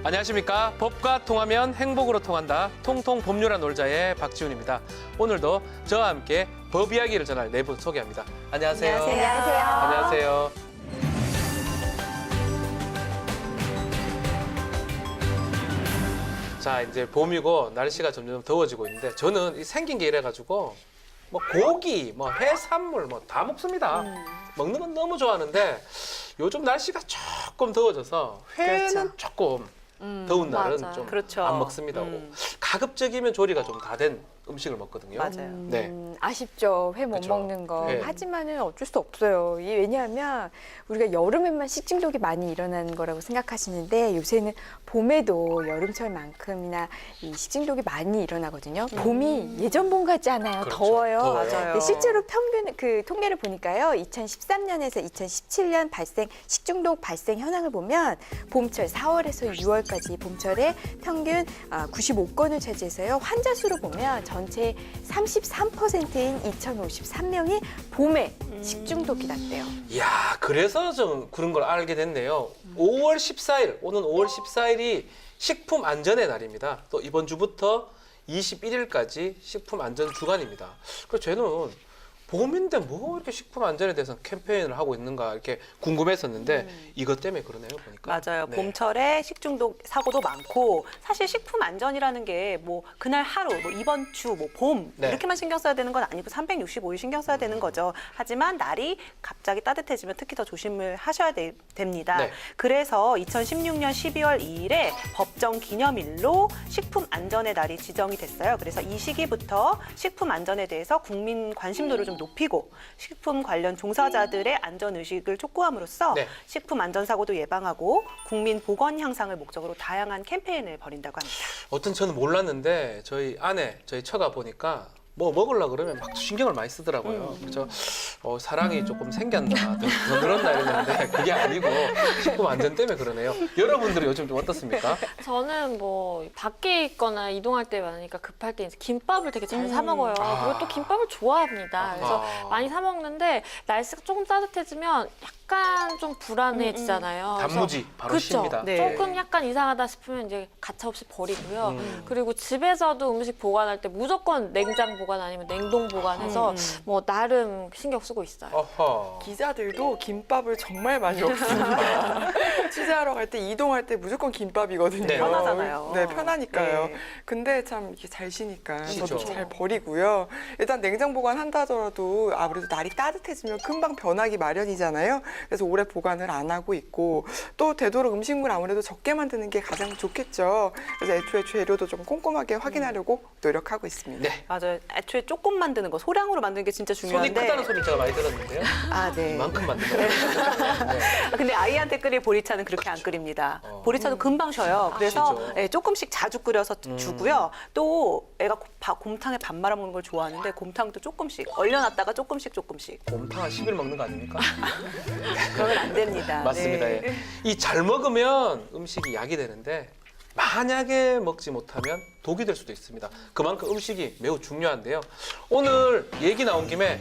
안녕하십니까. 법과 통하면 행복으로 통한다. 통통 법률안 놀자의 박지훈입니다. 오늘도 저와 함께 법 이야기를 전할 네 분 소개합니다. 안녕하세요. 안녕하세요. 안녕하세요. 자, 이제 봄이고 날씨가 점점 더워지고 있는데 저는 이 생긴 게 이래가지고 뭐 고기, 뭐 해산물 뭐 다 먹습니다. 먹는 건 너무 좋아하는데 요즘 날씨가 조금 더워져서 회는 그렇죠. 조금 더운 날은 맞아요. 좀 안 그렇죠. 먹습니다. 가급적이면 조리가 좀 다 된 음식을 먹거든요. 맞아요. 네. 아쉽죠. 회 못 그쵸. 먹는 거. 네. 하지만은 어쩔 수 없어요. 이게 왜냐하면 우리가 여름에만 식중독이 많이 일어나는 거라고 생각하시는데 요새는 봄에도 여름철만큼이나 이 식중독이 많이 일어나거든요. 봄이 예전 봄 같지 않아요. 그렇죠. 더워요. 더워요. 맞아요. 근데 실제로 평균 그 통계를 보니까요. 2013년에서 2017년 식중독 발생 현황을 보면 봄철 4월에서 6월까지 봄철에 평균 95건을 차지해서요. 환자 수로 보면 전체 33%인 2,053명이 봄에 식중독이 났대요. 이야, 그래서 좀 그런 걸 알게 됐네요. 5월 14일, 오는 5월 14일이 식품 안전의 날입니다. 또 이번 주부터 21일까지 식품 안전 주간입니다. 그래서 저는 봄인데 뭐 이렇게 식품 안전에 대해서 캠페인을 하고 있는가 이렇게 궁금했었는데 이것 때문에 그러네요, 보니까. 맞아요. 네. 봄철에 식중독 사고도 많고 사실 식품 안전이라는 게 뭐 그날 하루, 뭐 이번 주, 뭐 봄 네. 이렇게만 신경 써야 되는 건 아니고 365일 신경 써야 되는 거죠. 하지만 날이 갑자기 따뜻해지면 특히 더 조심을 하셔야 됩니다. 네. 그래서 2016년 12월 2일에 법정 기념일로 식품 안전의 날이 지정이 됐어요. 그래서 이 시기부터 식품 안전에 대해서 국민 관심도를 좀 높이고 식품 관련 종사자들의 안전 의식을 촉구함으로써 네. 식품 안전 사고도 예방하고 국민 보건 향상을 목적으로 다양한 캠페인을 벌인다고 합니다. 어떤 저는 몰랐는데 저희 아내, 저희 처가 보니까 뭐 먹으려고 그러면 막 신경을 많이 쓰더라고요. 그래서 사랑이 조금 생겼나, 더 늘었나 이랬는데 그게 아니고 식품 안전 때문에 그러네요. 여러분들은 요즘 좀 어떻습니까? 저는 뭐 밖에 있거나 이동할 때 많으니까 급할 때 이제 김밥을 되게 잘 사 먹어요. 아. 그리고 또 김밥을 좋아합니다. 그래서 많이 사 먹는데 날씨가 조금 따뜻해지면 약간 좀 불안해지잖아요. 단무지 바로 그쵸? 쉽니다. 네. 조금 약간 이상하다 싶으면 이제 가차없이 버리고요. 그리고 집에서도 음식 보관할 때 무조건 냉장 보관 아니면 냉동 보관해서 뭐 나름 신경 쓰고 있어요. 어허. 기자들도 김밥을 정말 많이 먹습니다. 취재하러 갈 때 이동할 때 무조건 김밥이거든요. 네. 편하잖아요. 네, 편하니까요. 네. 근데 참 이게 잘 쉬니까 저도 쉬죠. 잘 버리고요. 일단 냉장 보관한다 하더라도 아무래도 날이 따뜻해지면 금방 변하기 마련이잖아요. 그래서 오래 보관을 안 하고 있고 또 되도록 음식물 아무래도 적게 만드는 게 가장 좋겠죠. 그래서 애초에 재료도 좀 꼼꼼하게 확인하려고 노력하고 있습니다. 네. 맞아요. 애초에 조금 만드는 거, 소량으로 만드는 게 진짜 손이 중요한데. 크다는 소리 제가 많이 들었는데요. 아, 네. 이만큼 만든 거예요. 네. 근데 아이한테 끓일 보리차는 그렇게 안 끓입니다. 보리차도 금방 쉬어요. 그래서 쉬죠. 예, 조금씩 자주 끓여서 주고요. 또 애가 곰탕에 밥 말아 먹는 걸 좋아하는데 곰탕도 조금씩 얼려놨다가 조금씩. 곰탕 한 10일 먹는 거 아닙니까? 그러면 안 됩니다. 맞습니다. 네. 예. 이 잘 먹으면 음식이 약이 되는데 만약에 먹지 못하면 독이 될 수도 있습니다. 그만큼 음식이 매우 중요한데요. 오늘 얘기 나온 김에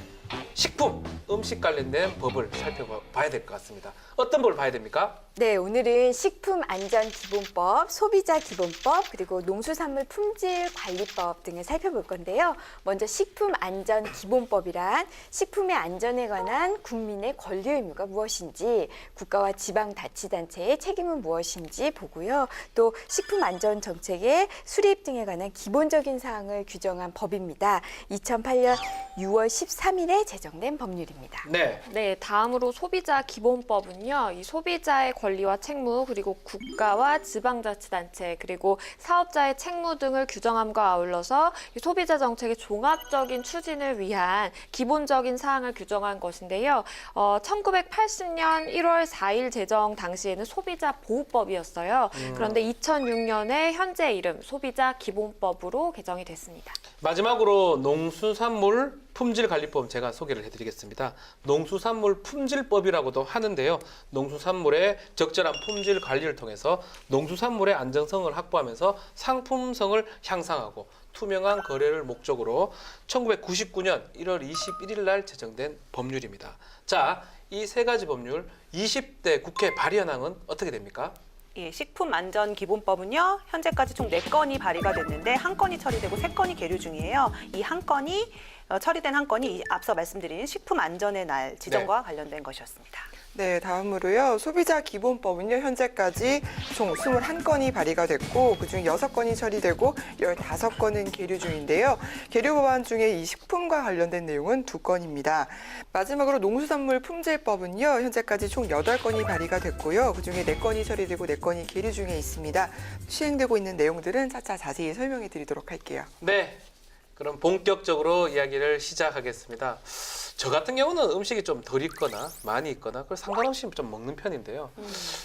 식품, 음식 관련된 법을 살펴봐야 될 것 같습니다. 어떤 법을 봐야 됩니까? 네, 오늘은 식품안전기본법, 소비자기본법, 그리고 농수산물품질관리법 등을 살펴볼 건데요. 먼저 식품안전기본법이란 식품의 안전에 관한 국민의 권리 의무가 무엇인지, 국가와 지방자치단체의 책임은 무엇인지 보고요. 또 식품안전정책의 수립 등에 관한 기본적인 사항을 규정한 법입니다. 2008년 6월 13일에 제정된 법률입니다. 네. 네, 다음으로 소비자 기본법은요. 이 소비자의 권리와 책무, 그리고 국가와 지방자치단체, 그리고 사업자의 책무 등을 규정함과 아울러서 이 소비자 정책의 종합적인 추진을 위한 기본적인 사항을 규정한 것인데요. 1980년 1월 4일 제정 당시에는 소비자 보호법이었어요. 그런데 2006년에 현재 이름 소비자 기본법으로 개정이 됐습니다. 마지막으로 농수산물 품질관리법 제가 소개를 해드리겠습니다. 농수산물 품질법이라고도 하는데요. 농수산물의 적절한 품질 관리를 통해서 농수산물의 안정성을 확보하면서 상품성을 향상하고 투명한 거래를 목적으로 1999년 1월 21일 날 제정된 법률입니다. 자, 이 세 가지 법률 20대 국회 발의 현황은 어떻게 됩니까? 이 식품안전기본법은요, 현재까지 총 4건이 발의가 됐는데 1건이 처리되고 3건이 계류 중이에요. 이 한 건이 처리된 한 건이 앞서 말씀드린 식품안전의 날 지정과 관련된 것이었습니다. 네, 다음으로요. 소비자 기본법은요. 현재까지 총 21건이 발의가 됐고 그중 6건이 처리되고 15건은 계류 중인데요. 계류 법안 중에 이 식품과 관련된 내용은 2건입니다. 마지막으로 농수산물 품질법은요. 현재까지 총 8건이 발의가 됐고요. 그중에 4건이 처리되고 4건이 계류 중에 있습니다. 시행되고 있는 내용들은 차차 자세히 설명해 드리도록 할게요. 네, 그럼 본격적으로 이야기를 시작하겠습니다. 저 같은 경우는 음식이 좀 덜 있거나 많이 있거나 그걸 상관없이 좀 먹는 편인데요.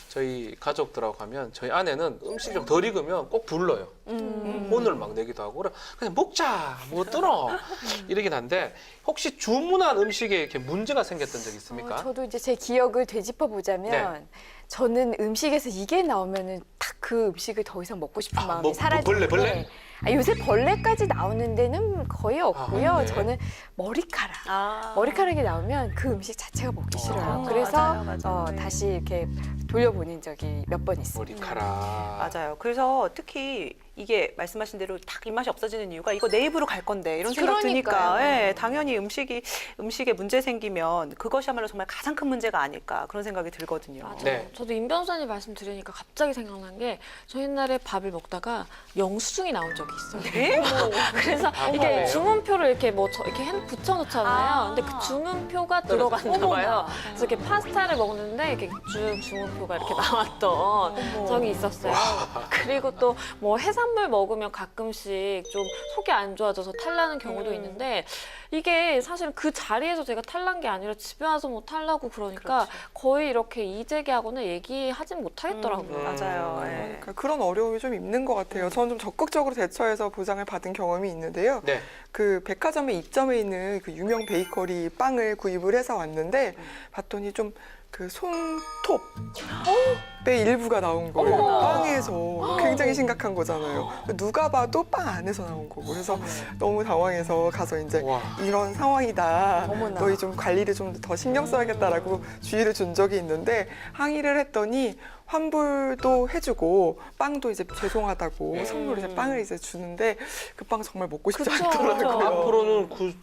저희 가족들하고 가면 저희 아내는 음식이 좀 덜 익으면 꼭 불러요. 혼을 막 내기도 하고 그냥 먹자, 뭐 뜨러 이러긴 한데 혹시 주문한 음식에 이렇게 문제가 생겼던 적 있습니까? 저도 이제 제 기억을 되짚어 보자면 네. 저는 음식에서 이게 나오면은 딱 그 음식을 더 이상 먹고 싶은 마음이 뭐, 사라지는데 벌레? 요새 벌레까지 나오는 데는 거의 없고요. 네. 저는 머리카락이 나오면 그 음식 자체가 먹기 싫어요. 그래서 맞아요. 네. 다시 이렇게 돌려보낸 적이 몇 번 있습니다. 머리카락. 맞아요. 그래서 특히 이게 말씀하신 대로 딱 입맛이 없어지는 이유가 이거 내 입으로 갈 건데 이런 생각 드니까 그러니까요. 예, 당연히 음식에 문제 생기면 그것이야말로 정말 가장 큰 문제가 아닐까 그런 생각이 들거든요. 맞아요. 네. 저도 임 변호사님 말씀 들으니까 갑자기 생각난 게 저 옛날에 밥을 먹다가 영수증이 나온 적이 있어요. 네? 그래서 이게 그래요? 주문표를 이렇게 이렇게 붙여놓잖아요. 근데 그 주문표가 들어갔나 봐요. 그래서 이렇게 파스타를 먹는데 이렇게 쭉 주문표가 이렇게 나왔던 적이 있었어요. 그리고 또 뭐 해산물 먹으면 가끔씩 좀 속이 안 좋아져서 탈나는 경우도 있는데 이게 사실 그 자리에서 제가 탈난 게 아니라 집에 와서 뭐 탈나고 그러니까 거의 이렇게 이재기하거나 얘기하진 못하겠더라고요. 맞아요. 예. 그러니까 그런 어려움이 좀 있는 것 같아요. 저는 좀 적극적으로 대처해서 보상을 받은 경험이 있는데요. 네. 그 백화점에 입점해 있는 그 유명 베이커리 빵을 구입을 해서 왔는데 봤더니 좀 그 손톱의 일부가 나온 거예요. 빵에서 굉장히 심각한 거잖아요. 누가 봐도 빵 안에서 나온 거고 그래서 너무 당황해서 가서 이제 와. 이런 상황이다. 어머나. 너희 좀 관리를 좀 더 신경 써야겠다라고 주의를 준 적이 있는데 항의를 했더니 환불도 해주고 빵도 이제 죄송하다고 선물로 이제 빵을 이제 주는데 그 빵 정말 먹고 싶지 그쵸. 않더라고요. 앞으로는 그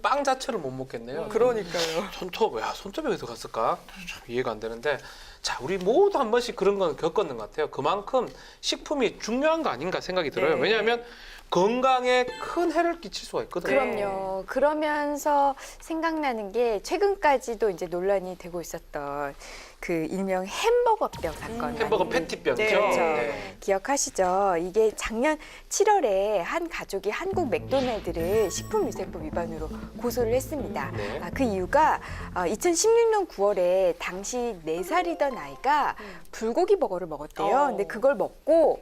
빵 자체를 못 먹겠네요. 그러니까요. 손톱이 어디서 갔을까? 참 이해가 안 되는데 자, 우리 모두 한 번씩 그런 건 겪었는 것 같아요. 그만큼 식품이 중요한 거 아닌가 생각이 들어요. 네. 왜냐하면 건강에 큰 해를 끼칠 수가 있거든요. 그럼요. 그러면서 생각나는 게 최근까지도 이제 논란이 되고 있었던 그 일명 햄버거병 사건. 햄버거 패티병이죠. 네. 그렇죠. 네. 기억하시죠? 이게 작년 7월에 한 가족이 한국 맥도날드를 식품위생법 위반으로 고소를 했습니다. 네. 그 이유가 2016년 9월에 당시 4살이던 아이가 불고기 버거를 먹었대요. 근데 그걸 먹고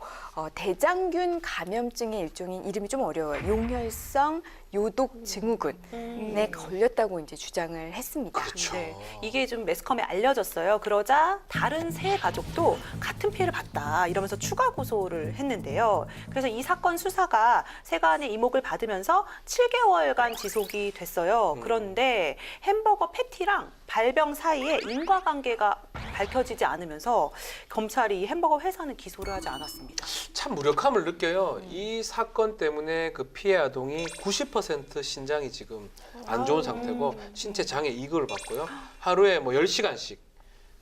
대장균 감염증의 일종인 이름이 좀 어려워요. 용혈성 요독 증후군에 걸렸다고 이제 주장을 했습니다. 그렇죠. 네, 이게 좀 매스컴에 알려졌어요. 그러자 다른 세 가족도 같은 피해를 봤다 이러면서 추가 고소를 했는데요. 그래서 이 사건 수사가 세간의 이목을 받으면서 7개월간 지속이 됐어요. 그런데 햄버거 패티랑 발병 사이에 인과관계가 밝혀지지 않으면서 검찰이 이 햄버거 회사는 기소를 하지 않았습니다. 참 무력함을 느껴요. 이 사건 때문에 그 피해 아동이 90% 신장이 지금 안 좋은 상태고 신체 장애 2급을 받고요. 하루에 뭐 10시간씩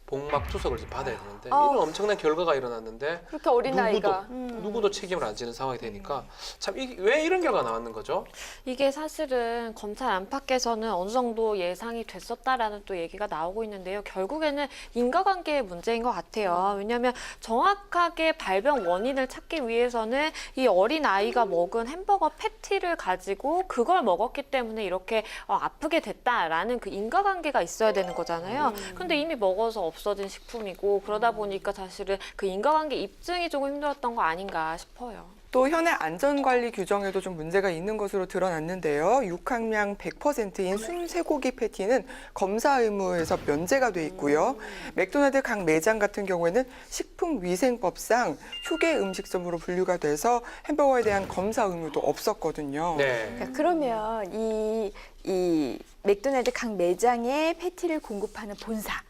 복막 투석을 지금 받아야 되는데 이런 엄청난 결과가 일어났는데 그렇게 어린아이가. 누구도 책임을 안 지는 상황이 되니까 참 왜 이런 결과가 나왔는 거죠? 이게 사실은 검찰 안팎에서는 어느 정도 예상이 됐었다라는 또 얘기가 나오고 있는데요. 결국에는 인과관계의 문제인 것 같아요. 왜냐하면 정확하게 발병 원인을 찾기 위해서는 이 어린 아이가 먹은 햄버거 패티를 가지고 그걸 먹었기 때문에 이렇게 아프게 됐다라는 그 인과관계가 있어야 되는 거잖아요. 근데 이미 먹어서 없어진 식품이고 그러다 보니까 사실은 그 인과관계 입증이 조금 힘들었던 거 아닌가 싶어요. 또 현행 안전관리 규정에도 좀 문제가 있는 것으로 드러났는데요. 육항량 100%인 순쇠고기 패티는 검사 의무에서 면제가 돼 있고요. 맥도날드 각 매장 같은 경우에는 식품위생법상 휴게 음식점으로 분류가 돼서 햄버거에 대한 검사 의무도 없었거든요. 네. 그러니까 그러면 이 맥도날드 각 매장에 패티를 공급하는 본사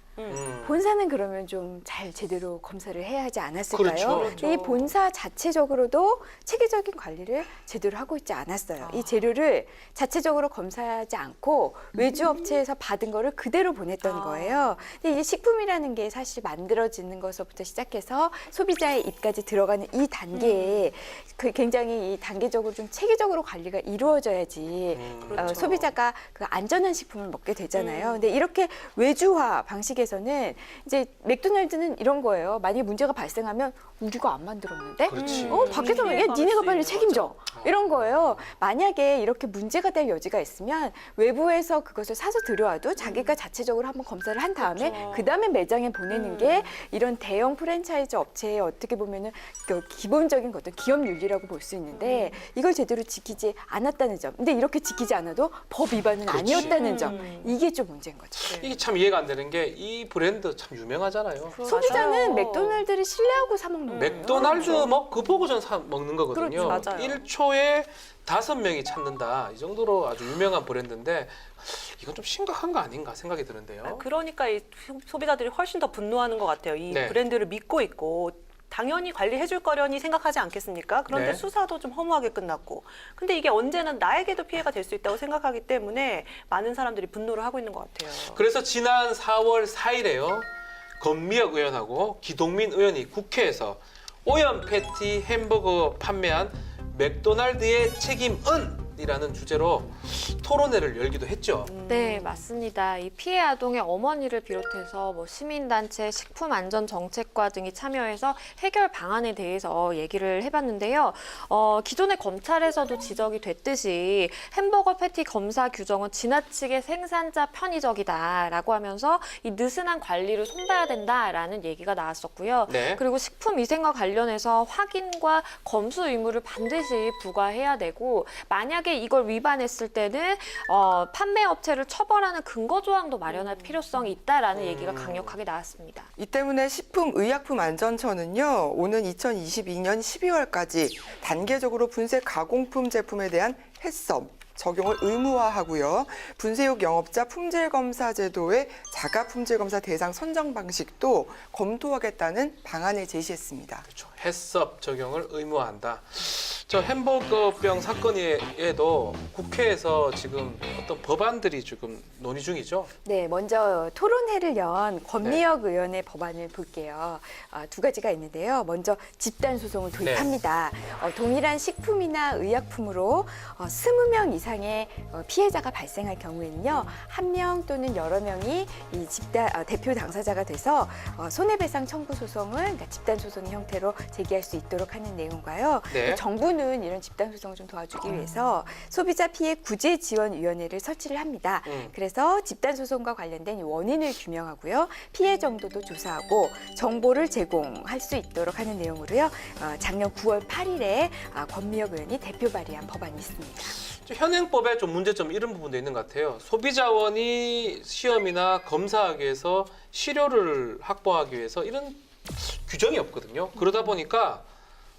본사는 그러면 좀 잘 제대로 검사를 해야 하지 않았을까요? 그렇죠. 이 본사 자체적으로도 체계적인 관리를 제대로 하고 있지 않았어요. 이 재료를 자체적으로 검사하지 않고 외주 업체에서 받은 거를 그대로 보냈던 거예요. 근데 이게 식품이라는 게 사실 만들어지는 것부터 시작해서 소비자의 입까지 들어가는 이 단계에 그 굉장히 이 단계적으로 좀 체계적으로 관리가 이루어져야지 그렇죠. 소비자가 그 안전한 식품을 먹게 되잖아요. 근데 이렇게 외주화 방식에서는 이제 맥도날드는 이런 거예요. 만약에 문제가 발생하면 우리가 안 만들었는데? 그렇지. 밖에서 피해 받을 니네가 수 빨리 있는 책임져. 이런 거예요. 만약에 이렇게 문제가 될 여지가 있으면 외부에서 그것을 사서 들여와도 자기가 자체적으로 한번 검사를 한 다음에 그 다음에 매장에 보내는 게 이런 대형 프랜차이즈 업체의 어떻게 보면은 그 기본적인 것도 기업 윤리라고 볼 수 있는데 이걸 제대로 지키지 않았다는 점. 근데 이렇게 지키지 않아도 법 위반은 그렇지. 아니었다는 점. 이게 좀 문제인 거죠. 이게 참 이해가 안 되는 게 이 브랜드 참 유명하잖아요. 소비자는 맞아요. 맥도날드를 신뢰하고 사 먹는 거예요. 맥도날드 뭐 그 보고 전 사 먹는 거거든요. 그렇죠, 맞아요. 1초에 5명이 찾는다. 이 정도로 아주 유명한 브랜드인데 이건 좀 심각한 거 아닌가 생각이 드는데요. 그러니까 이 소비자들이 훨씬 더 분노하는 것 같아요. 이 네. 브랜드를 믿고 있고 당연히 관리해줄 거려니 생각하지 않겠습니까? 그런데 네. 수사도 좀 허무하게 끝났고. 근데 이게 언제는 나에게도 피해가 될 수 있다고 생각하기 때문에 많은 사람들이 분노를 하고 있는 것 같아요. 그래서 지난 4월 4일에요. 권미혁 의원하고 기동민 의원이 국회에서 오염 패티 햄버거 판매한 맥도날드의 책임은이라는 주제로 토론회를 열기도 했죠. 네, 맞습니다. 이 피해 아동의 어머니를 비롯해서 뭐 시민단체, 식품안전정책과 등이 참여해서 해결 방안에 대해서 얘기를 해봤는데요. 기존의 검찰에서도 지적이 됐듯이 햄버거 패티 검사 규정은 지나치게 생산자 편의적이다라고 하면서 이 느슨한 관리를 손봐야 된다라는 얘기가 나왔었고요. 네. 그리고 식품위생과 관련해서 확인과 검수 의무를 반드시 부과해야 되고 만약에 이걸 위반했을 때는 판매 업체를 처벌하는 근거 조항도 마련할 필요성이 있다라는 얘기가 강력하게 나왔습니다. 이 때문에 식품의약품안전처는요, 오는 2022년 12월까지 단계적으로 분쇄 가공품 제품에 대한 해썹 적용을 의무화하고요. 분쇄육 영업자 품질검사 제도의 자가 품질검사 대상 선정 방식도 검토하겠다는 방안을 제시했습니다. 그렇죠. 해썹 적용을 의무화한다. 저 햄버거병 사건에도 국회에서 지금 어떤 법안들이 지금 논의 중이죠. 네, 먼저 토론회를 연 권미혁 의원의 법안을 볼게요. 두 가지가 있는데요. 먼저 집단 소송을 도입합니다. 동일한 식품이나 의약품으로 20명 이상의 피해자가 발생할 경우에는요, 한 명 또는 여러 명이 이 집단 대표 당사자가 돼서 손해배상 청구 소송을 그러니까 집단 소송의 형태로 제기할 수 있도록 하는 내용과요. 네. 정부는 이런 집단 소송을 좀 도와주기 위해서 소비자 피해 구제 지원 위원회를 설치를 합니다. 그래서 집단 소송과 관련된 원인을 규명하고요. 피해 정도도 조사하고 정보를 제공할 수 있도록 하는 내용으로요. 작년 9월 8일에 권미혁 의원이 대표 발의한 법안이 있습니다. 현행법에 좀 문제점 이런 부분도 있는 것 같아요. 소비자원이 시험이나 검사하기 위해서 시료를 확보하기 위해서 이런 규정이 없거든요. 그러다 보니까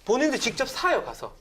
본인들이 직접 사요, 가서.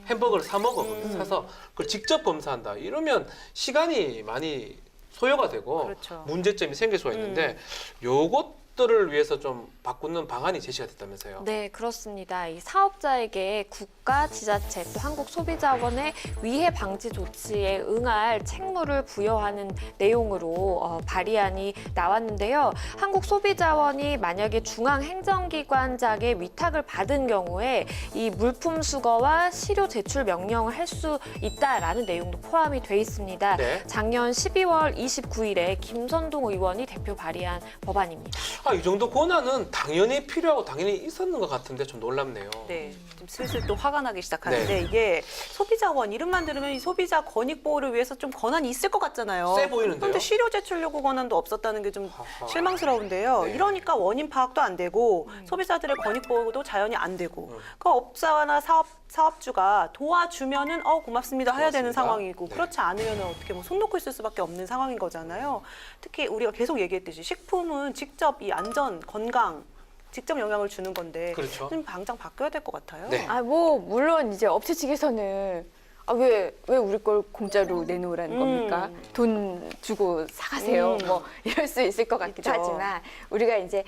햄버거를 사 먹어. 사서 그걸 직접 검사한다. 이러면 시간이 많이 소요가 되고 그렇죠. 문제점이 생길 수가 있는데 요것들을 위해서 좀 바꾸는 방안이 제시가 됐다면서요. 네, 그렇습니다. 이 사업자에게 국가, 지자체 또 한국소비자원의 위해 방지 조치에 응할 책무를 부여하는 내용으로 발의안이 나왔는데요. 한국소비자원이 만약에 중앙행정기관장의 위탁을 받은 경우에 이 물품 수거와 시료 제출 명령을 할 수 있다라는 내용도 포함이 돼 있습니다. 네. 작년 12월 29일에 김선동 의원이 대표 발의한 법안입니다. 이 정도 권한은 당연히 필요하고 당연히 있었는 것 같은데 좀 놀랍네요. 네, 좀 슬슬 또 화가 나기 시작하는데 네. 이게 소비자원 이름만 들으면 이 소비자 권익 보호를 위해서 좀 권한이 있을 것 같잖아요. 세 보이는데요. 그런데 시료 제출 요구 권한도 없었다는 게 좀 하하. 실망스러운데요. 네. 이러니까 원인 파악도 안 되고 소비자들의 권익 보호도 자연히 안 되고 그 업자나 사업주가 도와주면은 고맙습니다 해야 되는 고맙습니다. 상황이고 네. 그렇지 않으면 어떻게 뭐 손 놓고 있을 수밖에 없는 상황인 거잖아요. 특히 우리가 계속 얘기했듯이 식품은 직접 이 안전, 건강 직접 영향을 주는 건데 그렇죠. 좀 당장 바뀌어야 될 것 같아요. 네. 물론 이제 업체 측에서는 왜 우리 걸 공짜로 내놓으라는 겁니까? 돈 주고 사가세요. 뭐 이럴 수 있을 것 같기도 있죠. 하지만 우리가 이제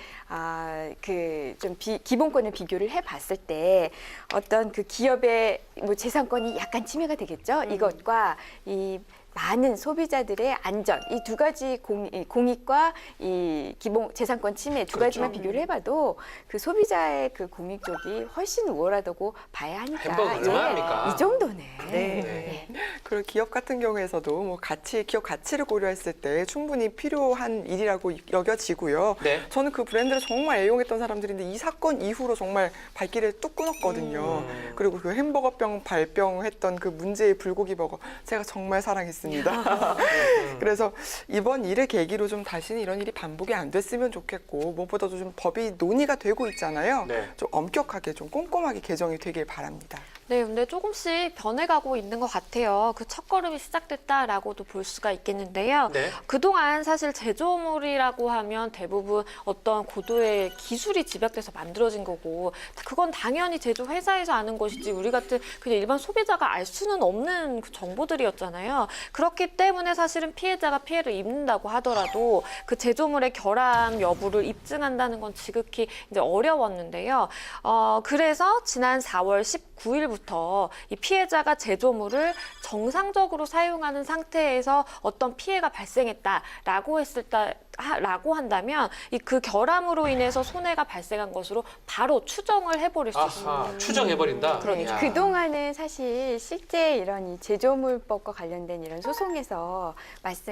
그 좀 기본권을 비교를 해봤을 때 어떤 그 기업의 뭐 재산권이 약간 침해가 되겠죠. 이것과 이 많은 소비자들의 안전 이 두 가지 공익과 이 기본 재산권 침해 두 가지만 비교를 해봐도 그 소비자의 그 공익 쪽이 훨씬 우월하다고 봐야 하니까 햄버거 얼마입니까? 이 정도네. 네. 그리고 기업 같은 경우에서도 뭐 기업 가치를 고려했을 때 충분히 필요한 일이라고 여겨지고요. 네. 저는 그 브랜드를 정말 애용했던 사람들인데 이 사건 이후로 정말 발길을 뚝 끊었거든요. 그리고 그 햄버거병 발병했던 그 문제의 불고기 버거 제가 정말 사랑했습니다. 그래서 이번 일을 계기로 좀 다시는 이런 일이 반복이 안 됐으면 좋겠고 무엇보다도 좀 법이 논의가 되고 있잖아요. 네. 좀 엄격하게 좀 꼼꼼하게 개정이 되길 바랍니다. 네, 근데 조금씩 변해가고 있는 것 같아요. 그 첫걸음이 시작됐다라고도 볼 수가 있겠는데요. 네. 그동안 사실 제조물이라고 하면 대부분 어떤 고도의 기술이 집약돼서 만들어진 거고 그건 당연히 제조회사에서 아는 것이지 우리 같은 그냥 일반 소비자가 알 수는 없는 그 정보들이었잖아요. 그렇기 때문에 사실은 피해자가 피해를 입는다고 하더라도 그 제조물의 결함 여부를 입증한다는 건 지극히 이제 어려웠는데요. 그래서 지난 4월 19일부터 이 피해자가 제조물을 정상적으로 사용하는 상태에서 어떤 피해가 발생했다라고 라고 한다면 그 결함으로 인해서 손해가 발생한 것으로 바로 추정을 해버릴 수 있습니다. 아하, 추정해버린다. 그러니까 야. 그동안은 사실 실제 이런 이 제조물법과 관련된 이런 소송에서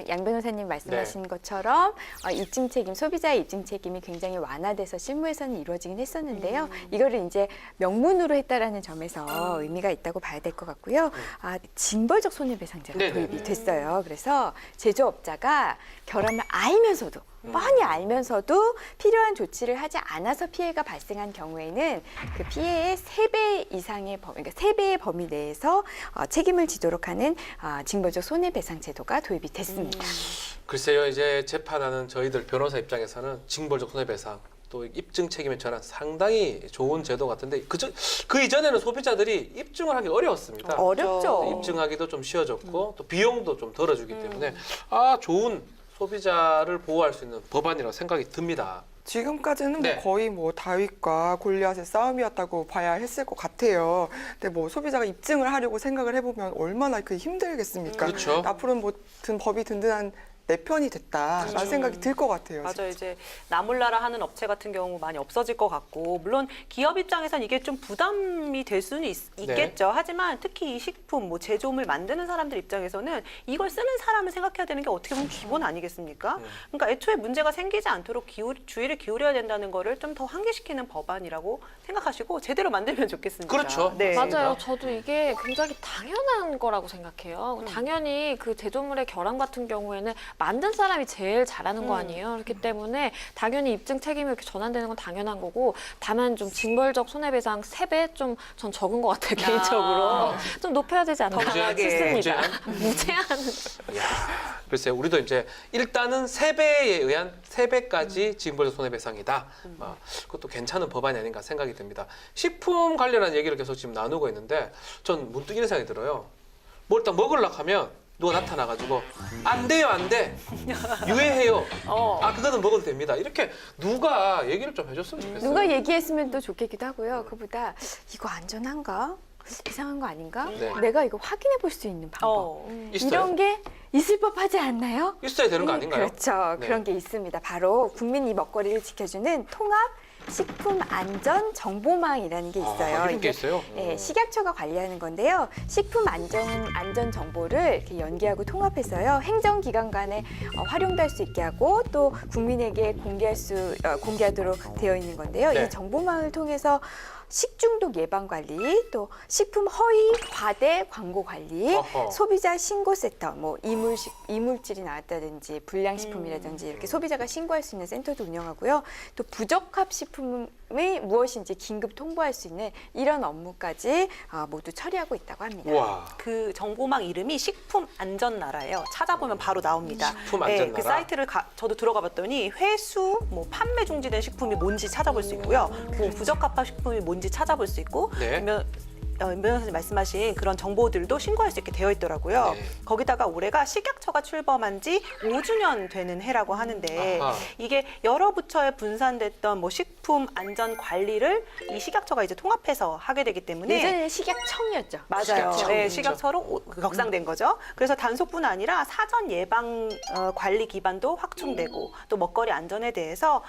양 변호사님 말씀하신 것처럼 입증 책임, 소비자의 입증 책임이 굉장히 완화돼서 실무에서는 이루어지긴 했었는데요. 이거를 이제 명문으로 했다라는 점에서 의미가 있다고 봐야 될 것 같고요. 징벌적 손해배상제가 네네네. 도입이 됐어요. 그래서 제조업자가 결함을 알면서도 뻔히 알면서도 필요한 조치를 하지 않아서 피해가 발생한 경우에는 그 피해의 3배 이상의 그러니까 3배의 범위 내에서 책임을 지도록 하는 징벌적 손해배상 제도가 도입이 됐습니다. 글쎄요, 이제 재판하는 저희들 변호사 입장에서는 징벌적 손해배상 또 입증 책임의 전환 상당히 좋은 제도 같은데 그 이전에는 소비자들이 입증을 하기 어려웠습니다. 어렵죠. 입증하기도 좀 쉬워졌고 또 비용도 좀 덜어주기 때문에 좋은 소비자를 보호할 수 있는 법안이라고 생각이 듭니다. 지금까지는 네. 뭐 거의 뭐 다윗과 골리앗의 싸움이었다고 봐야 했을 것 같아요. 근데 뭐 소비자가 입증을 하려고 생각을 해보면 얼마나 그 힘들겠습니까? 그렇죠. 앞으로는 뭐 법이 든든한 내 편이 됐다라는 생각이 들 것 같아요. 맞아요. 이제 나몰라라 하는 업체 같은 경우 많이 없어질 것 같고 물론 기업 입장에선 이게 좀 부담이 될 수는 있겠죠. 하지만 특히 이 식품, 뭐 제조물 만드는 사람들 입장에서는 이걸 쓰는 사람을 생각해야 되는 게 어떻게 보면 기본 아니겠습니까? 그러니까 애초에 문제가 생기지 않도록 주의를 기울여야 된다는 거를 좀 더 환기시키는 법안이라고 생각하시고 제대로 만들면 좋겠습니다. 그렇죠. 네. 맞아요. 저도 이게 굉장히 당연한 거라고 생각해요. 당연히 그 제조물의 결함 같은 경우에는 만든 사람이 제일 잘하는 거 아니에요. 그렇기 때문에 당연히 입증 책임이 이렇게 전환되는 건 당연한 거고 다만 좀 징벌적 손해배상 3배 좀 전 적은 것 같아요. 개인적으로. 좀 높여야 되지 않나 강하게. 싶습니다. 무제한. 글쎄요, 우리도 이제 일단은 3배에 의한 3배까지 징벌적 손해배상이다. 그것도 괜찮은 법안이 아닌가 생각이 듭니다. 식품 관련한 얘기를 계속 지금 나누고 있는데 전 문득 이런 생각이 들어요. 뭘 딱 먹으려고 하면 누가 나타나가지고 안 돼요, 안 돼. 유해해요. 그거는 먹어도 됩니다. 이렇게 누가 얘기를 좀 해줬으면 좋겠어요. 누가 얘기했으면 또 좋겠기도 하고요. 그보다 이거 안전한가? 이상한 거 아닌가? 네. 내가 이거 확인해 볼 수 있는 방법. 있어요? 이런 게 있을 법하지 않나요? 있어야 되는 거 아닌가요? 그렇죠. 네. 그런 게 있습니다. 바로 국민 이 먹거리를 지켜주는 통합 식품 안전 정보망이라는 게 있어요. 이런 게 있어요? 네, 식약처가 관리하는 건데요. 식품 안전 정보를 이렇게 연계하고 통합해서요. 행정기관 간에 활용될 수 있게 하고 또 국민에게 공개하도록 되어 있는 건데요. 네. 이 정보망을 통해서 식중독 예방 관리, 또 식품 허위 과대 광고 관리, 어허. 소비자 신고 센터, 뭐 이물질이 나왔다든지 불량식품이라든지 이렇게 소비자가 신고할 수 있는 센터도 운영하고요. 또 부적합 식품이 무엇인지 긴급 통보할 수 있는 이런 업무까지 모두 처리하고 있다고 합니다. 와. 그 정보망 이름이 식품안전나라예요. 찾아보면 바로 나옵니다. 식품안전나라. 그 사이트를 저도 들어가 봤더니 회수, 뭐 판매 중지된 식품이 뭔지 찾아볼 수 있고요. 뭐 부적합한 식품이 뭔지 찾아볼 수 있고, 네. 아니면 임 변호사님 말씀하신 그런 정보들도 신고할 수 있게 되어 있더라고요. 네. 거기다가 올해가 식약처가 출범한 지 5주년 되는 해라고 하는데 아하. 이게 여러 부처에 분산됐던 뭐 식품 안전 관리를 이 식약처가 이제 통합해서 하게 되기 때문에 예전에는 식약청이었죠. 맞아요. 식약청. 네, 그렇죠. 식약처로 격상된 거죠. 그래서 단속뿐 아니라 사전 예방 관리 기반도 확충되고 또 먹거리 안전에 대해서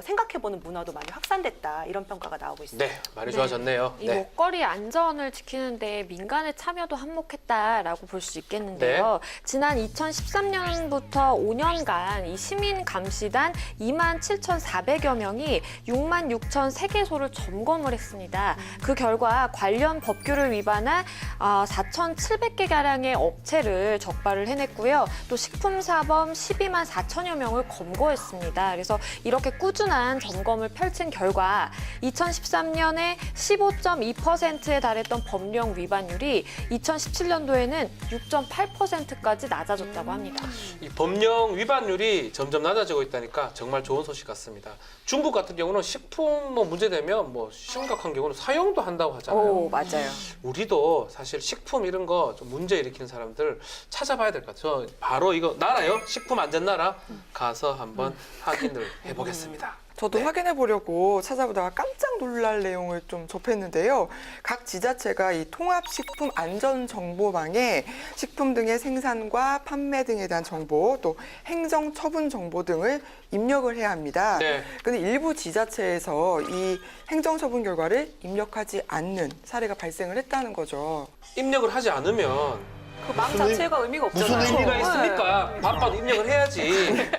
생각해보는 문화도 많이 확산됐다 이런 평가가 나오고 있습니다. 네, 많이 좋아졌네요. 이 네. 먹거리 안전을 지키는데 민간의 참여도 한몫했다라고 볼 수 있겠는데요. 지난 2013년부터 5년간 이 시민 감시단 27,400여 명이 66,003개소를 점검을 했습니다. 그 결과 관련 법규를 위반한 4,700개가량의 업체를 적발을 해냈고요. 또 식품사범 12만 4천여 명을 검거했습니다. 그래서 이렇게 꾸준한 점검을 펼친 결과 2013년에 15.2%에 달했던 법령 위반율이 2017년도에는 6.8%까지 낮아졌다고 합니다. 이 법령 위반율이 점점 낮아지고 있다니까 정말 좋은 소식 같습니다. 중국 같은 경우는 식품 뭐 문제되면 뭐 심각한 경우는 사용도 한다고 하잖아요. 오, 맞아요. 우리도 사실 식품 이런 거 좀 문제 일으키는 사람들 찾아봐야 될 것 같아요. 저 바로 이거 나라요? 식품 안전 나라 가서 한번 확인을 해보겠습니다. 저도 확인해 보려고 찾아보다가 깜짝 놀랄 내용을 좀 접했는데요. 각 지자체가 이 통합식품 안전정보망에 식품 등의 생산과 판매 등에 대한 정보, 또 행정처분 정보 등을 입력을 해야 합니다. 네. 근데 일부 지자체에서 이 행정처분 결과를 입력하지 않는 사례가 발생을 했다는 거죠. 입력을 하지 않으면 그 망 자체가 의미가 없잖아요. 무슨 의미가 네. 있습니까? 바빠도 입력을 해야지.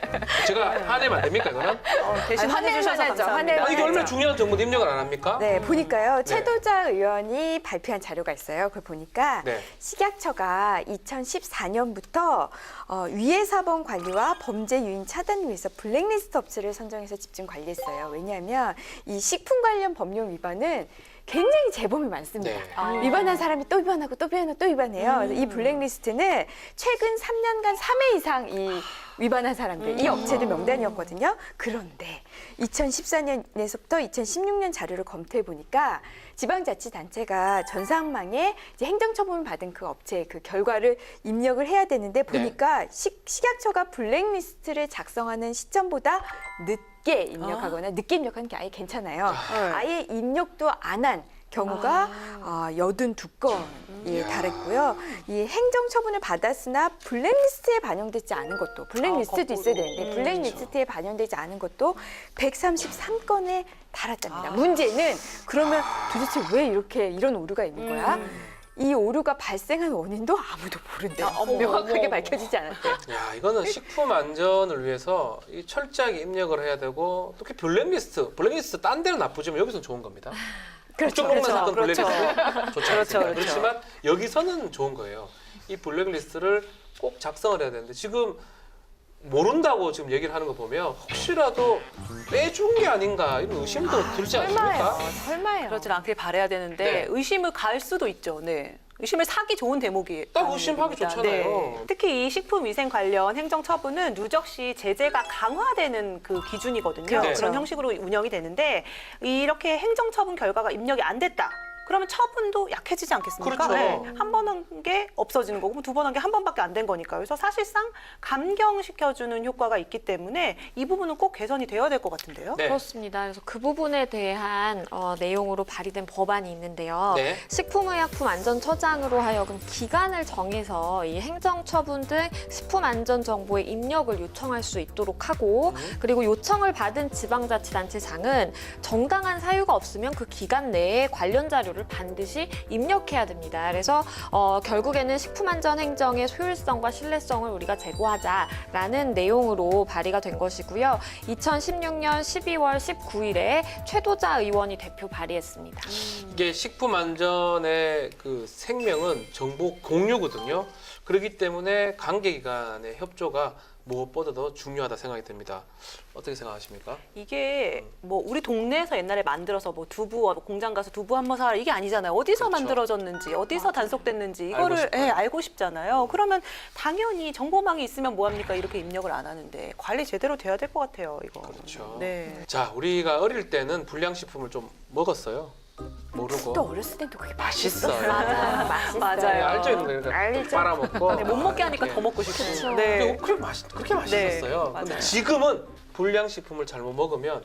제가 화내면 안 됩니까, 이거는? 대신 아니, 화내주셔서 화낼만 하죠. 감사합니다. 화낼만 이게 얼마나 하죠. 중요한 정보인데 입력을 안 합니까? 네, 보니까요. 네. 최도자 의원이 발표한 자료가 있어요. 그걸 보니까 네. 식약처가 2014년부터 위해사범 관리와 범죄 유인 차단을 위해서 블랙리스트 업체를 선정해서 집중 관리했어요. 왜냐하면 이 식품 관련 법령 위반은 굉장히 재범이 많습니다. 네. 위반한 사람이 또 위반하고 또 위반하고 또 위반해요. 그래서 이 블랙리스트는 최근 3년간 3회 이상 이 위반한 사람들, 이 업체들 명단이었거든요. 그런데 2014년에서부터 2016년 자료를 검토해 보니까 지방자치단체가 전산망에 이제 행정처분을 받은 그 업체의 그 결과를 입력을 해야 되는데 보니까 식약처가 블랙리스트를 작성하는 시점보다 늦게 입력하거나 늦게 입력하는 게 아예 괜찮아요. 아예 입력도 안 한 경우가 82건에 달했고요. 이 행정처분을 받았으나 블랙리스트에 반영되지 않은 것도, 블랙리스트도 있어야 되는데 블랙리스트에 반영되지 않은 것도 133건에 달았답니다. 문제는 그러면 도대체 왜 이런 오류가 있는 거야? 이 오류가 발생한 원인도 아무도 모른대요. 명확하게 밝혀지지 않았대요. 야, 이거는 식품 안전을 위해서 이 철저하게 입력을 해야 되고 특히 블랙리스트 딴 데는 나쁘지만 여기서는 좋은 겁니다. 그렇죠. 국정농단 그렇죠. 사건 그렇죠. 블랙리스트 좋지 않습니까? 그렇죠. 그렇지만 여기서는 좋은 거예요. 이 블랙리스트를 꼭 작성을 해야 되는데 지금 모른다고 지금 얘기를 하는 거 보면 혹시라도 빼준 게 아닌가 이런 의심도 들지 않습니까? 설마요. 그렇진 않길 바라야 되는데 네. 의심을 갈 수도 있죠. 네. 의심을 사기 좋은 대목이 딱 의심하기 좋잖아요. 특히 이 식품위생 관련 행정처분은 누적시 제재가 강화되는 그 기준이거든요. 그렇죠. 그런 형식으로 운영이 되는데 이렇게 행정처분 결과가 입력이 안 됐다. 그러면 처분도 약해지지 않겠습니까? 그렇죠. 네. 한 번 한 게 없어지는 거고 두 번 한 게 한 번밖에 안 된 거니까요. 그래서 사실상 감경시켜주는 효과가 있기 때문에 이 부분은 꼭 개선이 되어야 될 것 같은데요. 네. 그렇습니다. 그래서 그 부분에 대한 내용으로 발의된 법안이 있는데요. 네. 식품의약품안전처장으로 하여금 기간을 정해서 이 행정처분 등 식품안전정보의 입력을 요청할 수 있도록 하고 그리고 요청을 받은 지방자치단체장은 정당한 사유가 없으면 그 기간 내에 관련 자료를 반드시 입력해야 됩니다. 그래서 결국에는 식품안전행정의 효율성과 신뢰성을 우리가 제고하자라는 내용으로 발의가 된 것이고요. 2016년 12월 19일에 최도자 의원이 대표 발의했습니다. 이게 식품 안전의 그 생명은 정보 공유거든요. 그렇기 때문에 관계기관의 협조가 무엇보다도 중요하다 생각이 듭니다. 어떻게 생각하십니까? 이게 뭐 우리 동네에서 옛날에 만들어서 뭐 두부 공장 가서 두부 한 번 사라 이게 아니잖아요. 어디서 그렇죠. 만들어졌는지 어디서 단속됐는지 이거를 싶어요. 알고 싶잖아요. 그러면 당연히 정보망이 있으면 뭐합니까? 이렇게 입력을 안 하는데 관리 제대로 돼야 될 것 같아요. 이거. 그렇죠. 네. 자, 우리가 어릴 때는 불량식품을 좀 먹었어요. 모르고 또 어렸을 땐 또 그게 맛있어요. 맛있어요. 맞아요. 알죠? 이런 거 알죠. 빨아먹고. 네, 못 먹게 하니까 더 먹고 싶고. 그쵸. 네. 그렇게 맛있었어요. 네, 근데 맞아요. 지금은 불량식품을 잘못 먹으면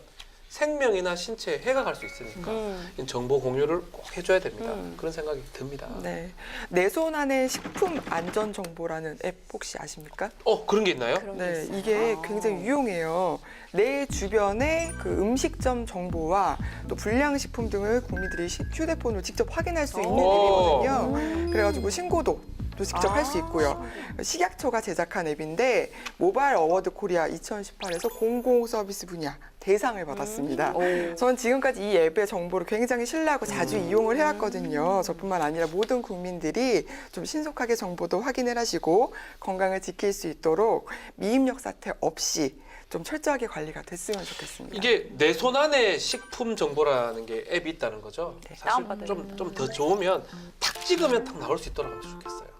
생명이나 신체에 해가 갈 수 있으니까 이 정보 공유를 꼭 해줘야 됩니다. 그런 생각이 듭니다. 네. 내 손 안에 식품 안전 정보라는 앱 혹시 아십니까? 그런 게 있나요? 그런 게 네, 있어요. 이게 굉장히 유용해요. 내 주변의 그 음식점 정보와 또 불량식품 등을 국민들이 휴대폰으로 직접 확인할 수 있는 오. 앱이거든요. 그래가지고 신고도 또 직접 할 수 있고요. 식약처가 제작한 앱인데 모바일 어워드 코리아 2018에서 공공 서비스 분야 대상을 받았습니다. 저는 지금까지 이 앱의 정보를 굉장히 신뢰하고 자주 이용을 해왔거든요. 저뿐만 아니라 모든 국민들이 좀 신속하게 정보도 확인을 하시고 건강을 지킬 수 있도록 미입력 사태 없이 좀 철저하게 관리가 됐으면 좋겠습니다. 이게 내 손 안에 식품 정보라는 게 앱이 있다는 거죠. 사실 다운받아요. 좀 더 좋으면 탁 찍으면 탁 나올 수 있도록 하면 좋겠어요.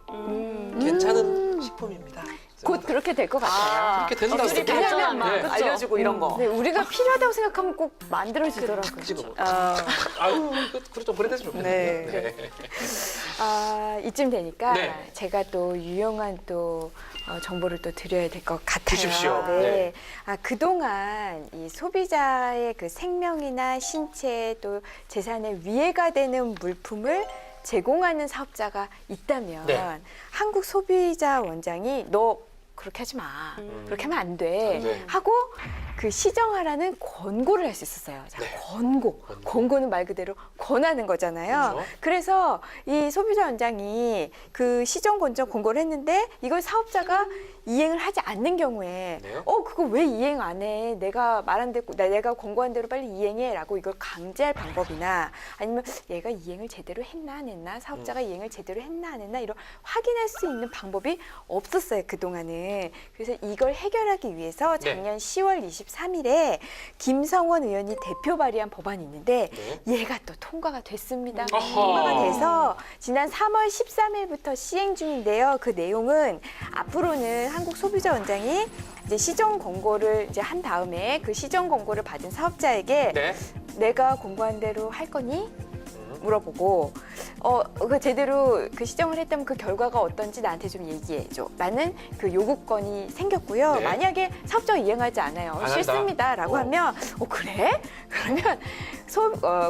괜찮은 식품입니다. 곧 그렇게 될 것 같아요. 그렇게 된다고 기술이 생각해요. 발전하면 네. 그쵸? 알려주고 이런 거. 네, 우리가 필요하다고 생각하면 꼭 만들어지더라고요. 탁 찍어먹고. 아, 아유, 그래 좀 그래도 좋겠네요. 네. 이쯤 되니까 네. 제가 또 유용한 또 정보를 또 드려야 될 것 같아요. 주십시오. 네. 네. 그동안 이 소비자의 그 생명이나 신체 또 재산에 위해가 되는 물품을 제공하는 사업자가 있다면 네. 한국 소비자 원장이 너 그렇게 하지 마. 그렇게 하면 안 돼. 네. 하고 그 시정하라는 권고를 할 수 있었어요. 자, 네. 권고. 권고는 말 그대로 권하는 거잖아요. 그렇죠. 그래서 이 소비자 원장이 그 시정 권고를 했는데 이걸 사업자가 이행을 하지 않는 경우에 네. 그거 왜 이행 안 해? 내가 말한 대로 내가 권고한 대로 빨리 이행해라고 이걸 강제할 방법이나 아니면 얘가 이행을 제대로 했나 안 했나 사업자가 이행을 제대로 했나 안 했나 이런 확인할 수 있는 방법이 없었어요 그동안은. 그래서 이걸 해결하기 위해서 네. 작년 10월 23일에 김성원 의원이 대표 발의한 법안이 있는데 네. 얘가 또 통과가 됐습니다. 아하. 통과가 돼서 지난 3월 13일부터 시행 중인데요. 그 내용은 앞으로는 한국 소비자 원장이 이제 시정 권고를 이제 한 다음에 그 시정 권고를 받은 사업자에게 네. 내가 권고한 대로 할 거니? 물어보고 그 제대로 그 시정을 했다면 그 결과가 어떤지 나한테 좀 얘기해줘. 라는 그 요구권이 생겼고요. 네. 만약에 사업자가 이행하지 않아요. 안 한다. 싫습니다라고 하면 그래? 그러면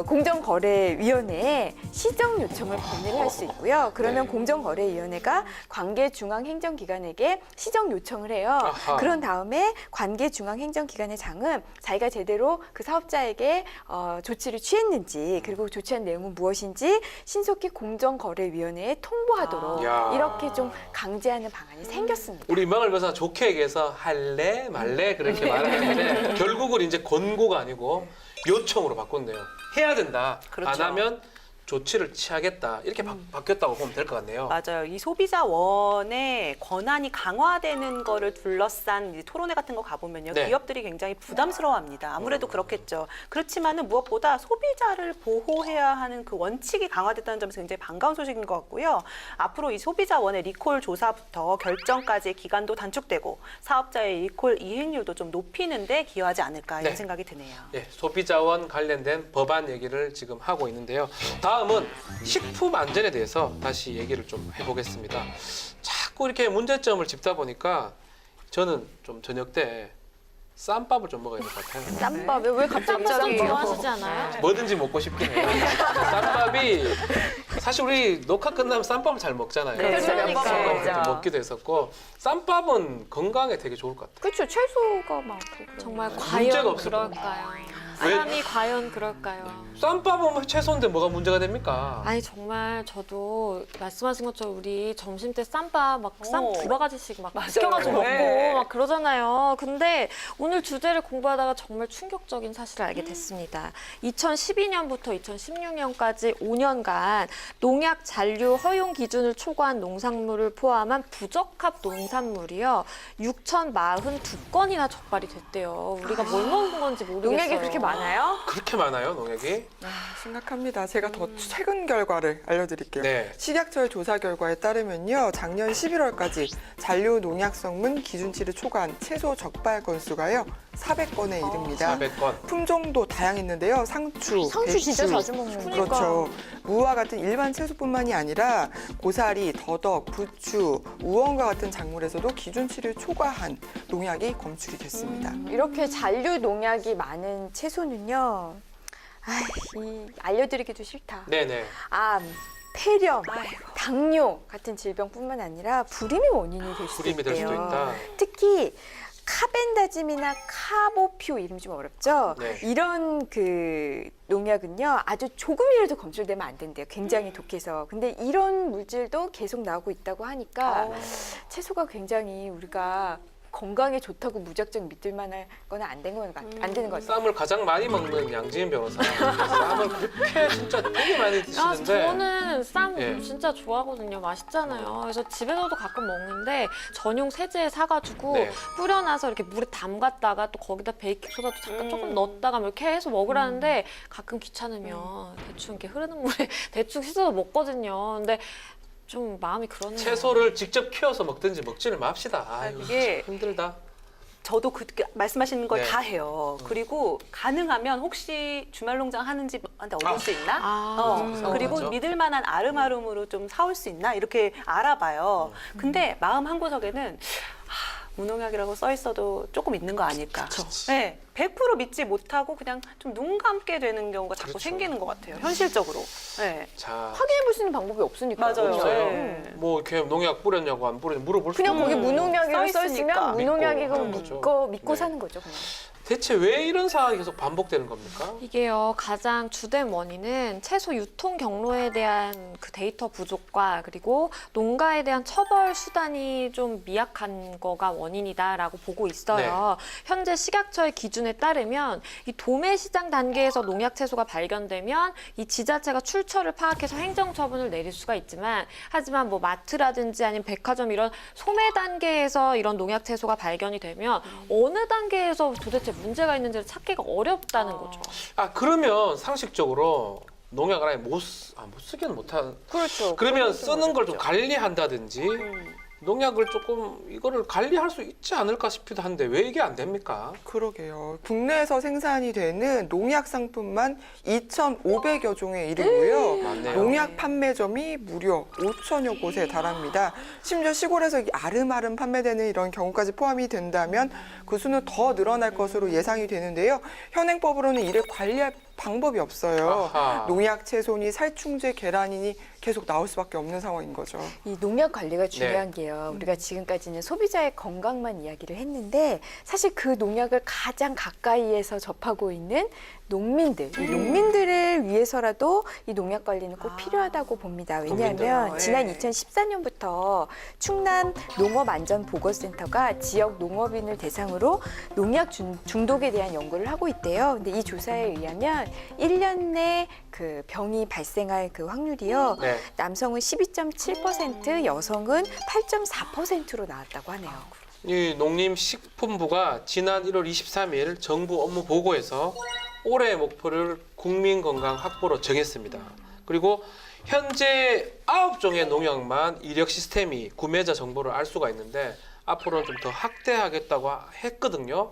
공정거래위원회에 시정 요청을 건의를 할 수 있고요. 그러면 네. 공정거래위원회가 관계중앙행정기관에게 시정 요청을 해요. 아하. 그런 다음에 관계중앙행정기관의 장은 자기가 제대로 그 사업자에게 조치를 취했는지 그리고 조치한 내용은 무엇인지 신속히 공정거래위원회에 통보하도록 야. 이렇게 좀 강제하는 방안이 생겼습니다. 우리 이명을 변호사 좋게 얘기해서 할래 말래 그렇게 말을 했는데 결국은 이제 권고가 아니고 요청으로 바꿨네요. 해야 된다. 그렇죠. 안 하면 조치를 취하겠다. 이렇게 바뀌었다고 보면 될 것 같네요. 맞아요. 이 소비자원의 권한이 강화되는 거를 둘러싼 이 토론회 같은 거 가보면요. 네. 기업들이 굉장히 부담스러워합니다. 아무래도 그렇겠죠. 그렇지만은 무엇보다 소비자를 보호해야 하는 그 원칙이 강화됐다는 점에서 굉장히 반가운 소식인 것 같고요. 앞으로 이 소비자원의 리콜 조사부터 결정까지의 기간도 단축되고 사업자의 리콜 이행률도 좀 높이는 데 기여하지 않을까 이런 네. 생각이 드네요. 예, 소비자원 관련된 법안 얘기를 지금 하고 있는데요. 다음은 식품 안전에 대해서 다시 얘기를 좀 해보겠습니다. 자꾸 이렇게 문제점을 짚다 보니까 저는 좀 저녁 때 쌈밥을 좀 먹어야 될 것 같아요. 쌈밥에 왜 쌈밥 갑자기 좋아하시지 않아요? 뭐든지 먹고 싶긴 해요. 쌈밥이 사실 우리 녹화 끝나면 쌈밥을 잘 먹잖아요. 네, 그렇죠. 그래서 그러니까요. 좀 먹기도 했었고 쌈밥은 건강에 되게 좋을 것 같아요. 그렇죠. 채소가 많고 정말 문제가 과연 없을 그럴까요? 왜? 사람이 과연 그럴까요? 쌈밥은 채소인데 뭐가 문제가 됩니까? 아니 정말 저도 말씀하신 것처럼 우리 점심 때 쌈밥 막 쌈 오. 2바가지씩 막 맞아요. 시켜가지고 네. 먹고 막 그러잖아요. 근데 오늘 주제를 공부하다가 정말 충격적인 사실을 알게 됐습니다. 2012년부터 2016년까지 5년간 농약 잔류 허용 기준을 초과한 농산물을 포함한 부적합 농산물이요 6,042건이나 적발이 됐대요. 우리가 뭘 먹은 건지 모르겠어요. 농약이 그렇게 많아요? 그렇게 많아요, 농약이? 심각합니다. 제가 더 최근 결과를 알려드릴게요. 네. 식약처의 조사 결과에 따르면요, 작년 11월까지 잔류 농약성분 기준치를 초과한 채소 적발 건수가요 400건에 이릅니다. 400건. 품종도 다양했는데요, 상추, 상추 진짜 배추, 자주 먹는데. 그렇죠. 무와 같은 일반 채소뿐만이 아니라 고사리, 더덕, 부추, 우엉과 같은 작물에서도 기준치를 초과한 농약이 검출이 됐습니다. 이렇게 잔류 농약이 많은 채소는요. 알려드리기도 싫다. 네네. 암, 폐렴, 당뇨 같은 질병뿐만 아니라 불임이 원인이 될 수도 불임이 될 수도 있대요. 있다. 특히 카벤다짐이나 카보퓨 이름 좀 어렵죠? 네. 이런 그 농약은요 아주 조금이라도 검출되면 안 된대요. 굉장히 독해서. 근데 이런 물질도 계속 나오고 있다고 하니까 채소가 굉장히 우리가 건강에 좋다고 무작정 믿을 만한 건 안 되는 거죠. 쌈을 가장 많이 먹는 양지은 변호사. 쌈을 그렇게 진짜 되게 많이 아, 드시는데. 저는 쌈 예. 진짜 좋아하거든요. 맛있잖아요. 그래서 집에서도 가끔 먹는데 전용 세제에 사가지고 네. 뿌려놔서 이렇게 물에 담갔다가 또 거기다 베이킹 소다도 잠깐 조금 넣었다가 뭐 이렇게 해서 먹으라는데 가끔 귀찮으면 대충 이렇게 흐르는 물에 대충 씻어서 먹거든요. 근데 좀 마음이 그러네요. 채소를 직접 키워서 먹든지 먹지를 맙시다. 아유, 이게 참 힘들다. 저도 그 말씀하시는 걸 네. 다 해요. 그리고 가능하면 혹시 주말 농장 하는 집한테 얻을 수 있나? 그리고 그렇죠. 믿을 만한 아름아름으로 좀 사올 수 있나? 이렇게 알아봐요. 근데 마음 한구석에는 무농약이라고 써 있어도 조금 있는 거 아닐까. 네, 100% 믿지 못하고 그냥 좀 눈 감게 되는 경우가 자꾸 그렇죠. 생기는 것 같아요. 현실적으로. 네. 자, 확인해 볼 수 있는 방법이 없으니까. 맞아요. 없어요. 네. 뭐 이렇게 농약 뿌렸냐고 안 뿌렸냐고 물어볼 수 그냥 거기 없는 무농약이라고 써 있으니까. 써있으면 무농약이고 믿고 믿고 네. 사는 거죠. 그냥. 대체 왜 이런 상황이 계속 반복되는 겁니까? 이게요, 가장 주된 원인은 채소 유통 경로에 대한 그 데이터 부족과 그리고 농가에 대한 처벌 수단이 좀 미약한 거가 원인이다라고 보고 있어요. 현재 식약처의 기준에 따르면 이 도매 시장 단계에서 농약 채소가 발견되면 이 지자체가 출처를 파악해서 행정 처분을 내릴 수가 있지만 하지만 뭐 마트라든지 아니면 백화점 이런 소매 단계에서 이런 농약 채소가 발견이 되면 어느 단계에서 도대체 문제가 있는지를 찾기가 어렵다는 거죠. 아, 그러면 상식적으로 농약을 아예 못 쓰기는 못한. 그렇죠. 그러면 그건 쓰는 걸 좀 어렵죠. 관리한다든지 농약을 조금 이거를 관리할 수 있지 않을까 싶기도 한데 왜 이게 안 됩니까? 그러게요. 국내에서 생산이 되는 농약 상품만 2,500여 종에 이르고요. 맞네요. 농약 판매점이 무려 5천여 곳에 달합니다. 심지어 시골에서 이 아름아름 판매되는 이런 경우까지 포함이 된다면 그 수는 더 늘어날 것으로 예상이 되는데요. 현행법으로는 이를 관리할 방법이 없어요. 아하. 농약 채소니 살충제 계란이니 계속 나올 수밖에 없는 상황인 거죠. 이 농약 관리가 중요한 네. 게요. 우리가 지금까지는 소비자의 건강만 이야기를 했는데 사실 그 농약을 가장 가까이에서 접하고 있는 농민들, 이 농민들을 위해서라도 이 농약 관리는 꼭 필요하다고 봅니다. 왜냐하면 농민들. 지난 예. 2014년부터 충남 농업안전보건센터가 지역 농업인을 대상으로 농약 중독에 대한 연구를 하고 있대요. 근데 이 조사에 의하면 1년 내 그 병이 발생할 그 확률이요. 네. 남성은 12.7%, 여성은 8.4%로 나왔다고 하네요. 이 농림식품부가 지난 1월 23일 정부 업무 보고에서 올해의 목표를 국민 건강 확보로 정했습니다. 그리고 현재 9종의 농약만 이력 시스템이 구매자 정보를 알 수가 있는데 앞으로는 좀 더 확대하겠다고 했거든요.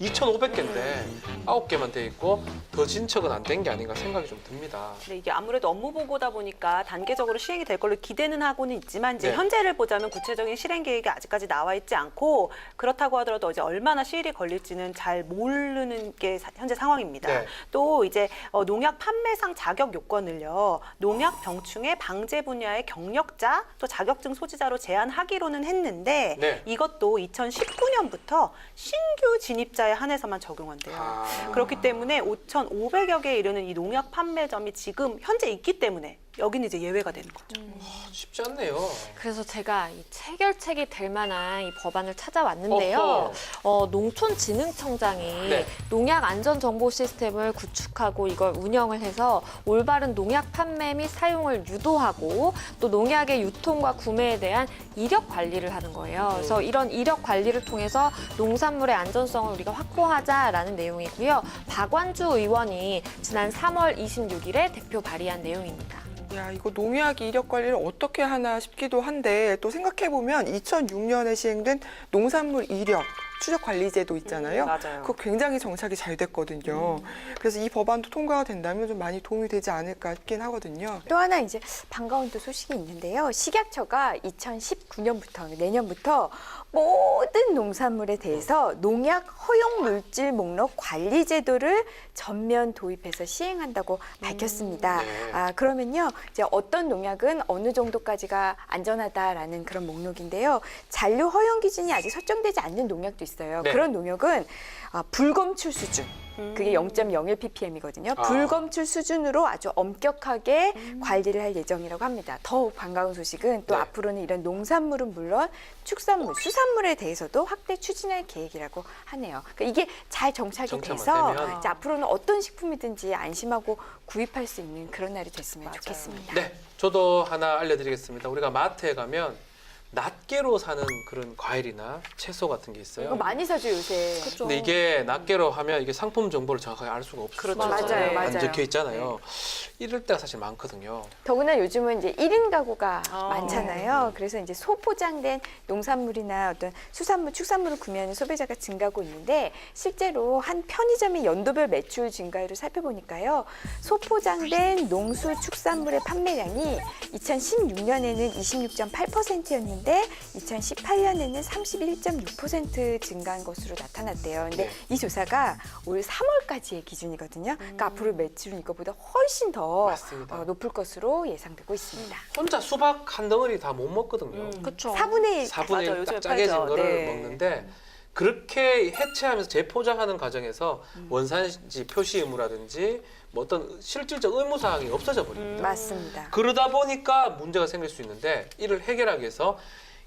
2,500개인데 9개만 돼 있고 더 진척은 안 된 게 아닌가 생각이 좀 듭니다. 근데 이게 아무래도 업무 보고다 보니까 단계적으로 시행이 될 걸로 기대는 하고는 있지만 이제 네. 현재를 보자면 구체적인 실행 계획이 아직까지 나와 있지 않고 그렇다고 하더라도 이제 얼마나 시일이 걸릴지는 잘 모르는 게 현재 상황입니다. 네. 또 이제 농약 판매상 자격 요건을요. 농약 병충해 방제 분야의 경력자 또 자격증 소지자로 제한하기로는 했는데 네. 이것도 2019년부터 신규 진입자에 한해서만 적용한대요. 아. 그렇기 때문에 5,500여 개에 이르는 이 농약 판매점이 지금 현재 있기 때문에 여기는 이제 예외가 되는 거죠. 쉽지 않네요. 그래서 제가 이 체결책이 될 만한 이 법안을 찾아왔는데요. 농촌진흥청장이 네. 농약 안전 정보 시스템을 구축하고 이걸 운영을 해서 올바른 농약 판매 및 사용을 유도하고 또 농약의 유통과 구매에 대한 이력 관리를 하는 거예요. 그래서 이런 이력 관리를 통해서 농산물의 안전성을 우리가 확보하자라는 내용이고요. 박완주 의원이 지난 3월 26일에 대표 발의한 내용입니다. 야, 이거 농약 이력 관리를 어떻게 하나 싶기도 한데 또 생각해 보면 2006년에 시행된 농산물 이력 추적 관리제도 있잖아요. 맞아요. 그거 굉장히 정착이 잘 됐거든요. 그래서 이 법안도 통과가 된다면 좀 많이 도움이 되지 않을까 싶긴 하거든요. 또 하나 이제 반가운 또 소식이 있는데요. 식약처가 2019년부터 내년부터 모든 농산물에 대해서 농약 허용 물질 목록 관리 제도를 전면 도입해서 시행한다고 밝혔습니다. 네. 그러면요, 이제 어떤 농약은 어느 정도까지가 안전하다라는 그런 목록인데요. 잔류 허용 기준이 아직 설정되지 않는 농약도 있어요. 네. 그런 농약은 불검출 수준. 그게 0.01ppm이거든요. 아. 불검출 수준으로 아주 엄격하게 관리를 할 예정이라고 합니다. 더욱 반가운 소식은 또 네. 앞으로는 이런 농산물은 물론 축산물, 수산물에 대해서도 확대 추진할 계획이라고 하네요. 그러니까 이게 잘 정착이 정착만 돼서 되면. 이제 앞으로는 어떤 식품이든지 안심하고 구입할 수 있는 그런 날이 됐으면 맞아요. 좋겠습니다. 네, 저도 하나 알려드리겠습니다. 우리가 마트에 가면 낱개로 사는 그런 과일이나 채소 같은 게 있어요. 이거 많이 사죠 요새. 그렇죠. 근데 이게 낱개로 하면 이게 상품 정보를 정확하게 알 수가 없어요. 그렇죠. 맞아요, 안 맞아요. 적혀 있잖아요. 이럴 때가 사실 많거든요. 더구나 요즘은 이제 1인 가구가 아. 많잖아요. 그래서 이제 소포장된 농산물이나 어떤 수산물, 축산물을 구매하는 소비자가 증가하고 있는데 실제로 한 편의점의 연도별 매출 증가율을 살펴보니까요. 소포장된 농수 축산물의 판매량이 2016년에는 26.8%였는데 2018년에는 31.6% 증가한 것으로 나타났대요. 근데 네. 이 조사가 올 3월까지의 기준이거든요. 그러니까 앞으로 매출은 이거보다 훨씬 더 맞습니다. 높을 것으로 예상되고 있습니다. 혼자 수박 한 덩어리 다 못 먹거든요. 그렇죠. 4분의 1. 4분의 맞아요. 1 요즘에 딱 짜게진 팔죠. 거를 네. 먹는데 그렇게 해체하면서 재포장하는 과정에서 원산지 표시 의무라든지 뭐 어떤 실질적 의무 사항이 없어져 버립니다. 맞습니다. 그러다 보니까 문제가 생길 수 있는데 이를 해결하기 위해서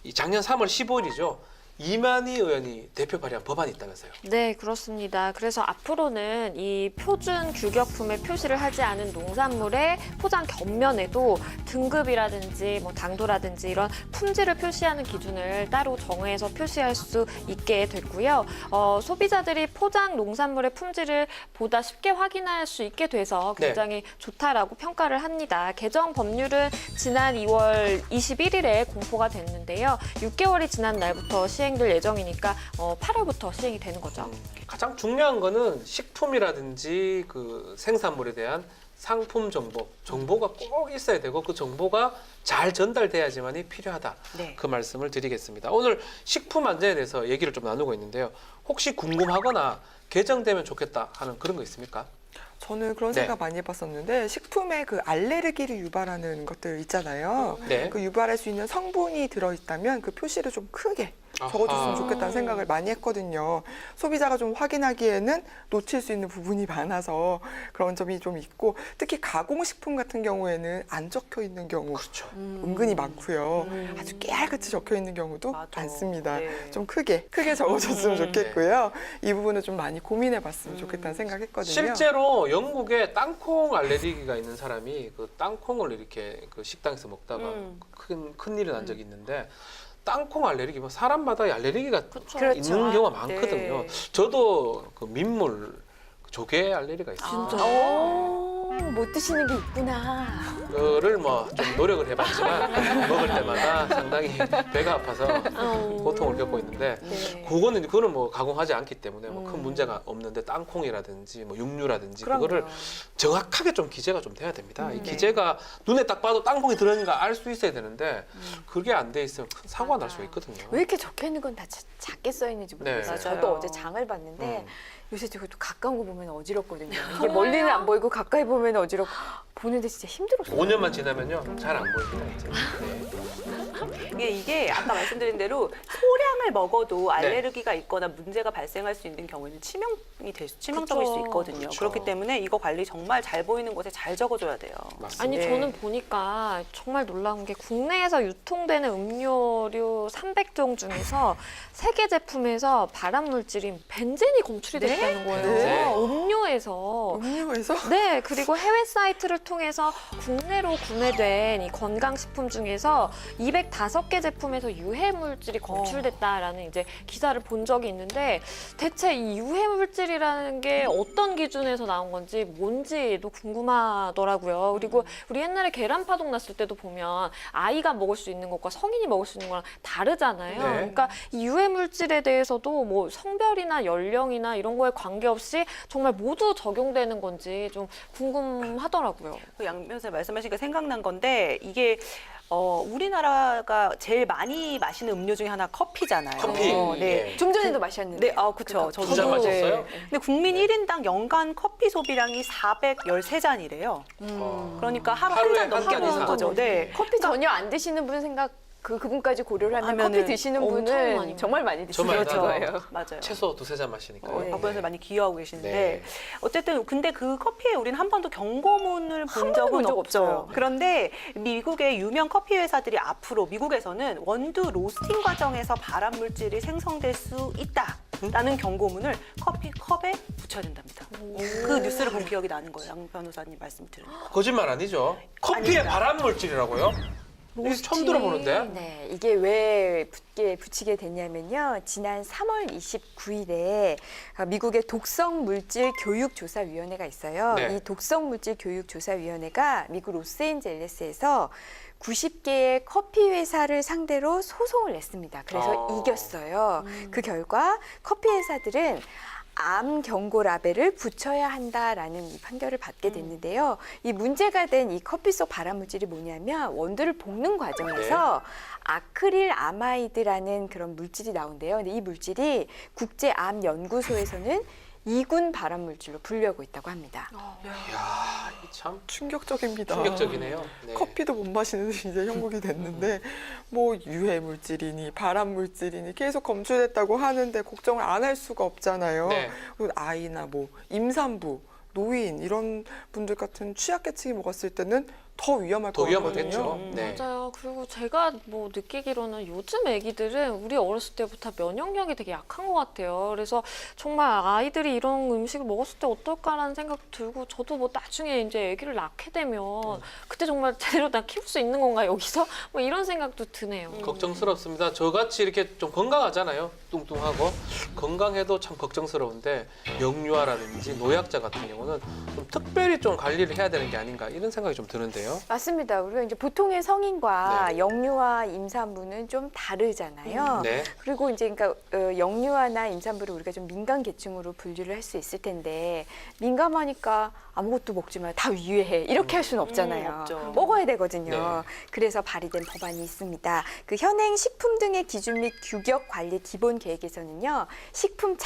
이 작년 3월 15일이죠. 이만희 의원이 대표 발의한 법안이 있다면서요. 네, 그렇습니다. 그래서 앞으로는 이 표준 규격품에 표시를 하지 않은 농산물의 포장 겉면에도 등급이라든지 뭐 당도라든지 이런 품질을 표시하는 기준을 따로 정해서 표시할 수 있게 됐고요. 소비자들이 포장 농산물의 품질을 보다 쉽게 확인할 수 있게 돼서 굉장히 좋다라고 평가를 합니다. 개정 법률은 지난 2월 21일에 공포가 됐는데요. 6개월이 지난 날부터 시행될 예정이니까 8월부터 시행이 되는 거죠. 가장 중요한 거는 식품이라든지 그 생산물에 대한 상품 정보가 꼭 있어야 되고 그 정보가 잘 전달돼야지만이 필요하다. 네. 그 말씀을 드리겠습니다. 오늘 식품 안전에 대해서 얘기를 좀 나누고 있는데요. 혹시 궁금하거나 개정되면 좋겠다 하는 그런 거 있습니까? 저는 그런 네. 생각 많이 해봤었는데 식품에 그 알레르기를 유발하는 것들 있잖아요. 네. 그 유발할 수 있는 성분이 들어있다면 그 표시를 좀 크게 적어줬으면 아하. 좋겠다는 생각을 많이 했거든요. 소비자가 좀 확인하기에는 놓칠 수 있는 부분이 많아서 그런 점이 좀 있고 특히 가공식품 같은 경우에는 안 적혀 있는 경우 그렇죠. 은근히 많고요. 아주 깨알같이 적혀 있는 경우도 맞아. 많습니다. 네. 좀 크게 적어줬으면 좋겠고요. 이 부분을 좀 많이 고민해봤으면 좋겠다는 생각했거든요. 실제로 영국에 땅콩 알레르기가 있는 사람이 그 땅콩을 이렇게 그 식당에서 먹다가 큰 일이 난 적이 있는데 땅콩 알레르기 뭐 사람마다 알레르기가 그렇죠. 있는 경우가 많거든요. 네. 저도 그 민물 조개 알레르기가 있어요. 진짜. 못 드시는 게 있구나. 그거를 뭐 좀 노력을 해봤지만 먹을 때마다 상당히 배가 아파서 고통을 겪고 있는데 네. 그거는 뭐 가공하지 않기 때문에 뭐 큰 문제가 없는데 땅콩이라든지 뭐 육류라든지 그럼요. 그거를 정확하게 좀 기재가 좀 돼야 됩니다. 이 네. 기재가 눈에 딱 봐도 땅콩이 들어있는가 알 수 있어야 되는데 그게 안 돼 있으면 큰 사고가 날 수가 있거든요. 왜 이렇게 적혀 있는 건 다 작게 써 있는지 모르겠어요. 네. 저도 맞아요. 어제 장을 봤는데 음. 요새 저거 또 가까운 거 보면 어지럽거든요. 이게 멀리는 안 보이고 가까이 보면 어지럽고 보는데 진짜 힘들었어요. 5년만 지나면요 잘 안 보입니다. 이제. 네. 이게 아까 말씀드린 대로 소량을 먹어도 알레르기가 있거나 문제가 발생할 수 있는 경우에는 치명적일 수 있거든요. 그쵸. 그렇기 때문에 이거 관리 정말 잘 보이는 곳에 잘 적어줘야 돼요. 맞습니다. 아니 네. 저는 보니까 정말 놀라운 게 국내에서 유통되는 음료류 300종 중에서 세계 제품에서 발암 물질인 벤젠이 검출이 됐다는 거예요. 네. 음료에서. 음료에서 네, 그리고 해외 사이트를 통해서 국내로 구매된 이 건강식품 중에서 205개 제품에서 유해 물질이 검출됐다라는 이제 기사를 본 적이 있는데 대체 이 유해 물질이라는 게 어떤 기준에서 나온 건지 뭔지도 궁금하더라고요. 그리고 우리 옛날에 계란 파동 났을 때도 보면 아이가 먹을 수 있는 것과 성인이 먹을 수 있는 거랑 다르잖아요. 네. 그러니까 이 유해 물질에 대해서도 뭐 성별이나 연령이나 이런 거에 관계없이 정말 모두 적용되는 건지 좀 궁금하더라고요. 그 양 변호사님 말씀하시니까 생각난 건데 이게 우리나라가 제일 많이 마시는 음료 중에 하나 커피잖아요. 커피. 네. 좀 전에도 마셨는데. 네, 그렇죠. 두 잔 마셨어요? 근데 국민 1인당 연간 커피 소비량이 413잔이래요. 그러니까 하루 한 하루에 잔 넘게 한 먹는 잔 거죠. 이상. 네. 커피 전혀 안 드시는 분 생각 그분까지 고려를 하면 하면은 커피 드시는 엄청 분은 많이 정말 많이 저 드시는 많이 거예요. 맞아요. 최소 2-3잔 마시니까. 네. 박 변호사 많이 기여하고 계시는데 네. 어쨌든 근데 그 커피에 우리는 한 번도 경고문을 본 적은 본 적 없죠. 없어요. 그런데 미국의 유명 커피 회사들이 앞으로 미국에서는 원두 로스팅 과정에서 발암 물질이 생성될 수 있다라는 경고문을 커피 컵에 붙여야 된답니다. 그 뉴스를 본 기억이 나는 거예요. 양 변호사님 말씀 들으니까. 거짓말 아니죠? 커피에 아닙니다. 발암 물질이라고요? 이거 처음 들어보는데? 네, 이게 왜 붙이게 됐냐면요. 지난 3월 29일에 미국의 독성물질교육조사위원회가 있어요. 네. 이 독성물질교육조사위원회가 미국 로스앤젤레스에서 90개의 커피 회사를 상대로 소송을 냈습니다. 그래서 이겼어요. 그 결과 커피 회사들은 암 경고 라벨을 붙여야 한다라는 이 판결을 받게 됐는데요. 이 문제가 된 이 커피 속 발암 물질이 뭐냐면 원두를 볶는 과정에서 아크릴 아마이드라는 그런 물질이 나온대요. 근데 이 물질이 국제암연구소에서는 2군 발암 물질로 분류하고 있다고 합니다. 이야, 참 충격적입니다. 충격적이네요. 네. 커피도 못 마시는 이제 형국이 됐는데 뭐 유해 물질이니 발암 물질이니 계속 검출됐다고 하는데 걱정을 안 할 수가 없잖아요. 네. 그리고 아이나 뭐 임산부, 노인 이런 분들 같은 취약계층이 먹었을 때는 더 위험할 더 것 같거든요. 위험하겠죠. 네. 맞아요. 그리고 제가 뭐 느끼기로는 요즘 애기들은 우리 어렸을 때부터 면역력이 되게 약한 것 같아요. 그래서 정말 아이들이 이런 음식을 먹었을 때 어떨까라는 생각도 들고 저도 뭐 나중에 이제 아기를 낳게 되면 그때 정말 제대로 나 키울 수 있는 건가 여기서? 뭐 이런 생각도 드네요. 걱정스럽습니다. 저같이 이렇게 좀 건강하잖아요. 뚱뚱하고 건강해도 참 걱정스러운데 영유아라든지 노약자 같은 경우는 좀 특별히 좀 관리를 해야 되는 게 아닌가 이런 생각이 좀 드는데요. 맞습니다. 우리가 이제 보통의 성인과 네. 영유아 임산부는 좀 다르잖아요. 네. 그리고 이제 그러니까 영유아나 임산부를 우리가 좀 민간 계층으로 분류를 할 수 있을 텐데 민감하니까 아무것도 먹지 마, 다 위해해 이렇게 할 수는 없잖아요. 없죠. 먹어야 되거든요. 네. 그래서 발의된 법안이 있습니다. 그 현행 식품 등의 기준 및 규격 관리 기본 계획에서는요, 식품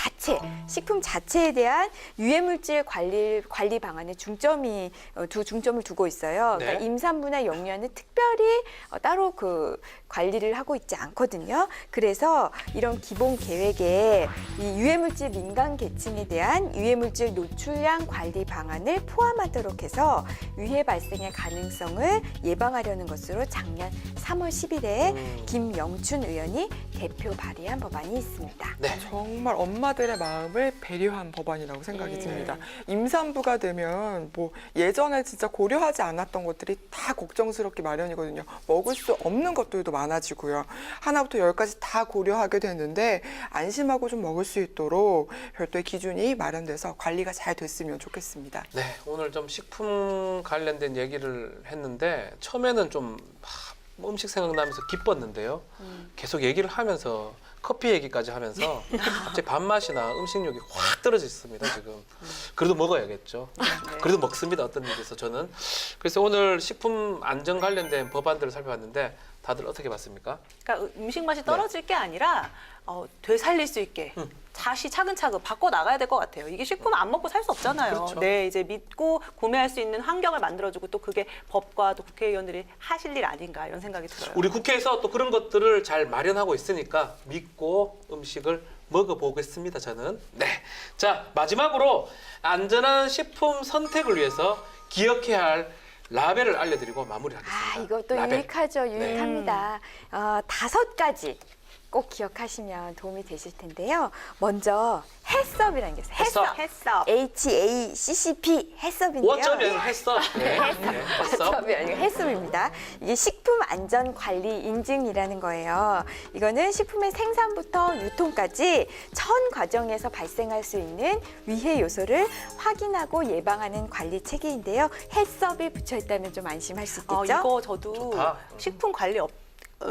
자체에 대한 유해물질 관리 방안에 중점을 두고 있어요. 그러니까 네. 임산부나 영유아는 특별히 따로 그 관리를 하고 있지 않거든요. 그래서 이런 기본 계획에 이 유해물질 민간 계층에 대한 유해물질 노출량 관리 방안을 포함하도록 해서 유해 발생의 가능성을 예방하려는 것으로 작년 3월 10일에 김영춘 의원이 대표 발의한 법안이 있습니다. 네. 정말 엄마들의 마음을 배려한 법안이라고 생각이 듭니다. 임산부가 되면 뭐 예전에 진짜 고려하지 않았던 것들이 다 걱정스럽기 마련이거든요. 먹을 수 없는 것들도 많아지고요. 하나부터 열까지 다 고려하게 되는데 안심하고 좀 먹을 수 있도록 별도의 기준이 마련돼서 관리가 잘 됐으면 좋겠습니다. 네, 오늘 좀 식품 관련된 얘기를 했는데 처음에는 좀 음식 생각나면서 기뻤는데요. 계속 얘기를 하면서 커피 얘기까지 하면서 갑자기 밥맛이나 음식욕이 확 떨어졌습니다, 지금. 그래도 먹어야겠죠. 그래도 먹습니다, 어떤 일에서 저는. 그래서 오늘 식품 안전 관련된 법안들을 살펴봤는데 다들 어떻게 봤습니까? 그러니까 음식 맛이 떨어질 게 아니라 되살릴 수 있게 다시 차근차근 바꿔 나가야 될 것 같아요. 이게 식품 안 먹고 살 수 없잖아요. 그렇죠. 네, 이제 믿고 구매할 수 있는 환경을 만들어주고 또 그게 법과 또 국회의원들이 하실 일 아닌가 이런 생각이 들어요. 우리 국회에서 또 그런 것들을 잘 마련하고 있으니까 믿고 음식을 먹어보겠습니다. 저는. 네. 자, 마지막으로 안전한 식품 선택을 위해서 기억해야 할 라벨을 알려드리고 마무리하겠습니다. 이것도 라벨. 유익하죠. 유익합니다. 5가지 꼭 기억하시면 도움이 되실 텐데요. 먼저 해썹이라는 게 있어요. 해썹. 해썹. HACCP 해썹인데요. 워쩌면 했어. 네. 했어. 해썹이 아니고 해썹입니다. 이게 식품 안전 관리 인증이라는 거예요. 이거는 식품의 생산부터 유통까지 전 과정에서 발생할 수 있는 위해 요소를 확인하고 예방하는 관리 체계인데요. 해썹이 붙여 있다면 좀 안심할 수 있겠죠? 이거 저도 좋다. 식품 관리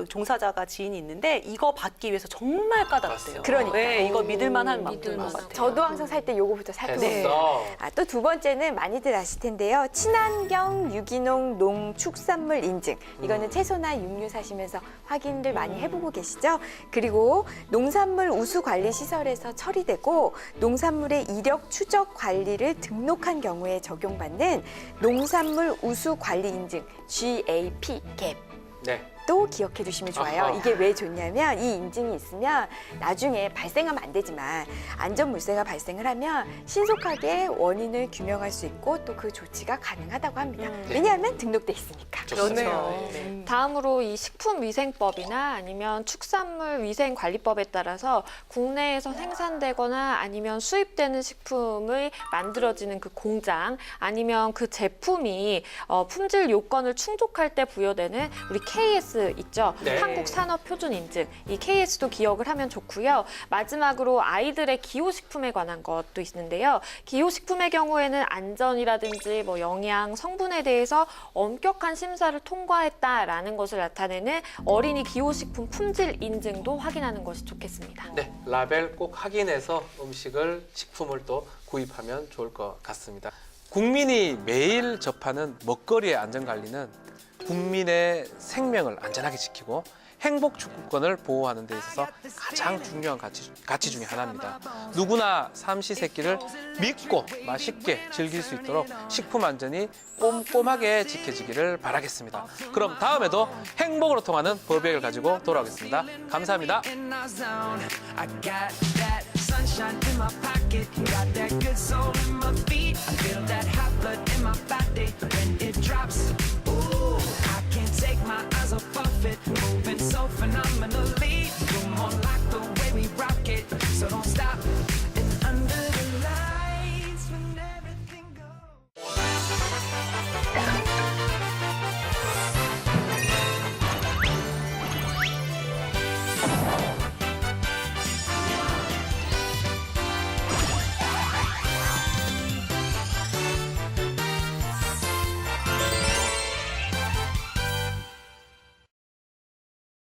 종사자가 지인이 있는데 이거 받기 위해서 정말 까다롭대요. 그러니까요. 네, 이거 믿을만한 만든 것 믿을만하다. 같아요. 저도 항상 살 때 요거부터 살펴보고 했어. 또 두 번째는 많이들 아실 텐데요. 친환경 유기농 농축산물 인증. 이거는 채소나 육류 사시면서 확인들 많이 해보고 계시죠? 그리고 농산물 우수 관리 시설에서 처리되고 농산물의 이력 추적 관리를 등록한 경우에 적용받는 농산물 우수 관리 인증 GAP, GAP. 네. 또 기억해 두시면 좋아요. 아하. 이게 왜 좋냐면 이 인증이 있으면 나중에 발생하면 안 되지만 안전물세가 발생을 하면 신속하게 원인을 규명할 수 있고 또 그 조치가 가능하다고 합니다. 왜냐하면 등록돼 있으니까. 좋습니다. 그렇죠. 네. 다음으로 이 식품위생법이나 아니면 축산물위생관리법에 따라서 국내에서 생산되거나 아니면 수입되는 식품을 만들어지는 그 공장 아니면 그 제품이 품질 요건을 충족할 때 부여되는 우리 KS 있죠. 네. 한국산업표준인증. 이 KS도 기억을 하면 좋고요. 마지막으로 아이들의 기호식품에 관한 것도 있는데요. 기호식품의 경우에는 안전이라든지 뭐 영양, 성분에 대해서 엄격한 심사를 통과했다라는 것을 나타내는 어린이 기호식품 품질 인증도 확인하는 것이 좋겠습니다. 네, 라벨 꼭 확인해서 음식을, 식품을 또 구입하면 좋을 것 같습니다. 국민이 매일 접하는 먹거리의 안전관리는 국민의 생명을 안전하게 지키고 행복 축구권을 보호하는 데 있어서 가장 중요한 가치 중에 하나입니다. 누구나 삼시세끼를 믿고 맛있게 즐길 수 있도록 식품 안전이 꼼꼼하게 지켜지기를 바라겠습니다. 그럼 다음에도 행복으로 통하는 법역을 가지고 돌아오겠습니다. 감사합니다. I got that sunshine in my pocket, got that good soul in my feet. I feel that hot blood in my body when it drops. Ooh, I can't take my eyes off of it, moving so phenomenally. You're more like the way we rock it, so don't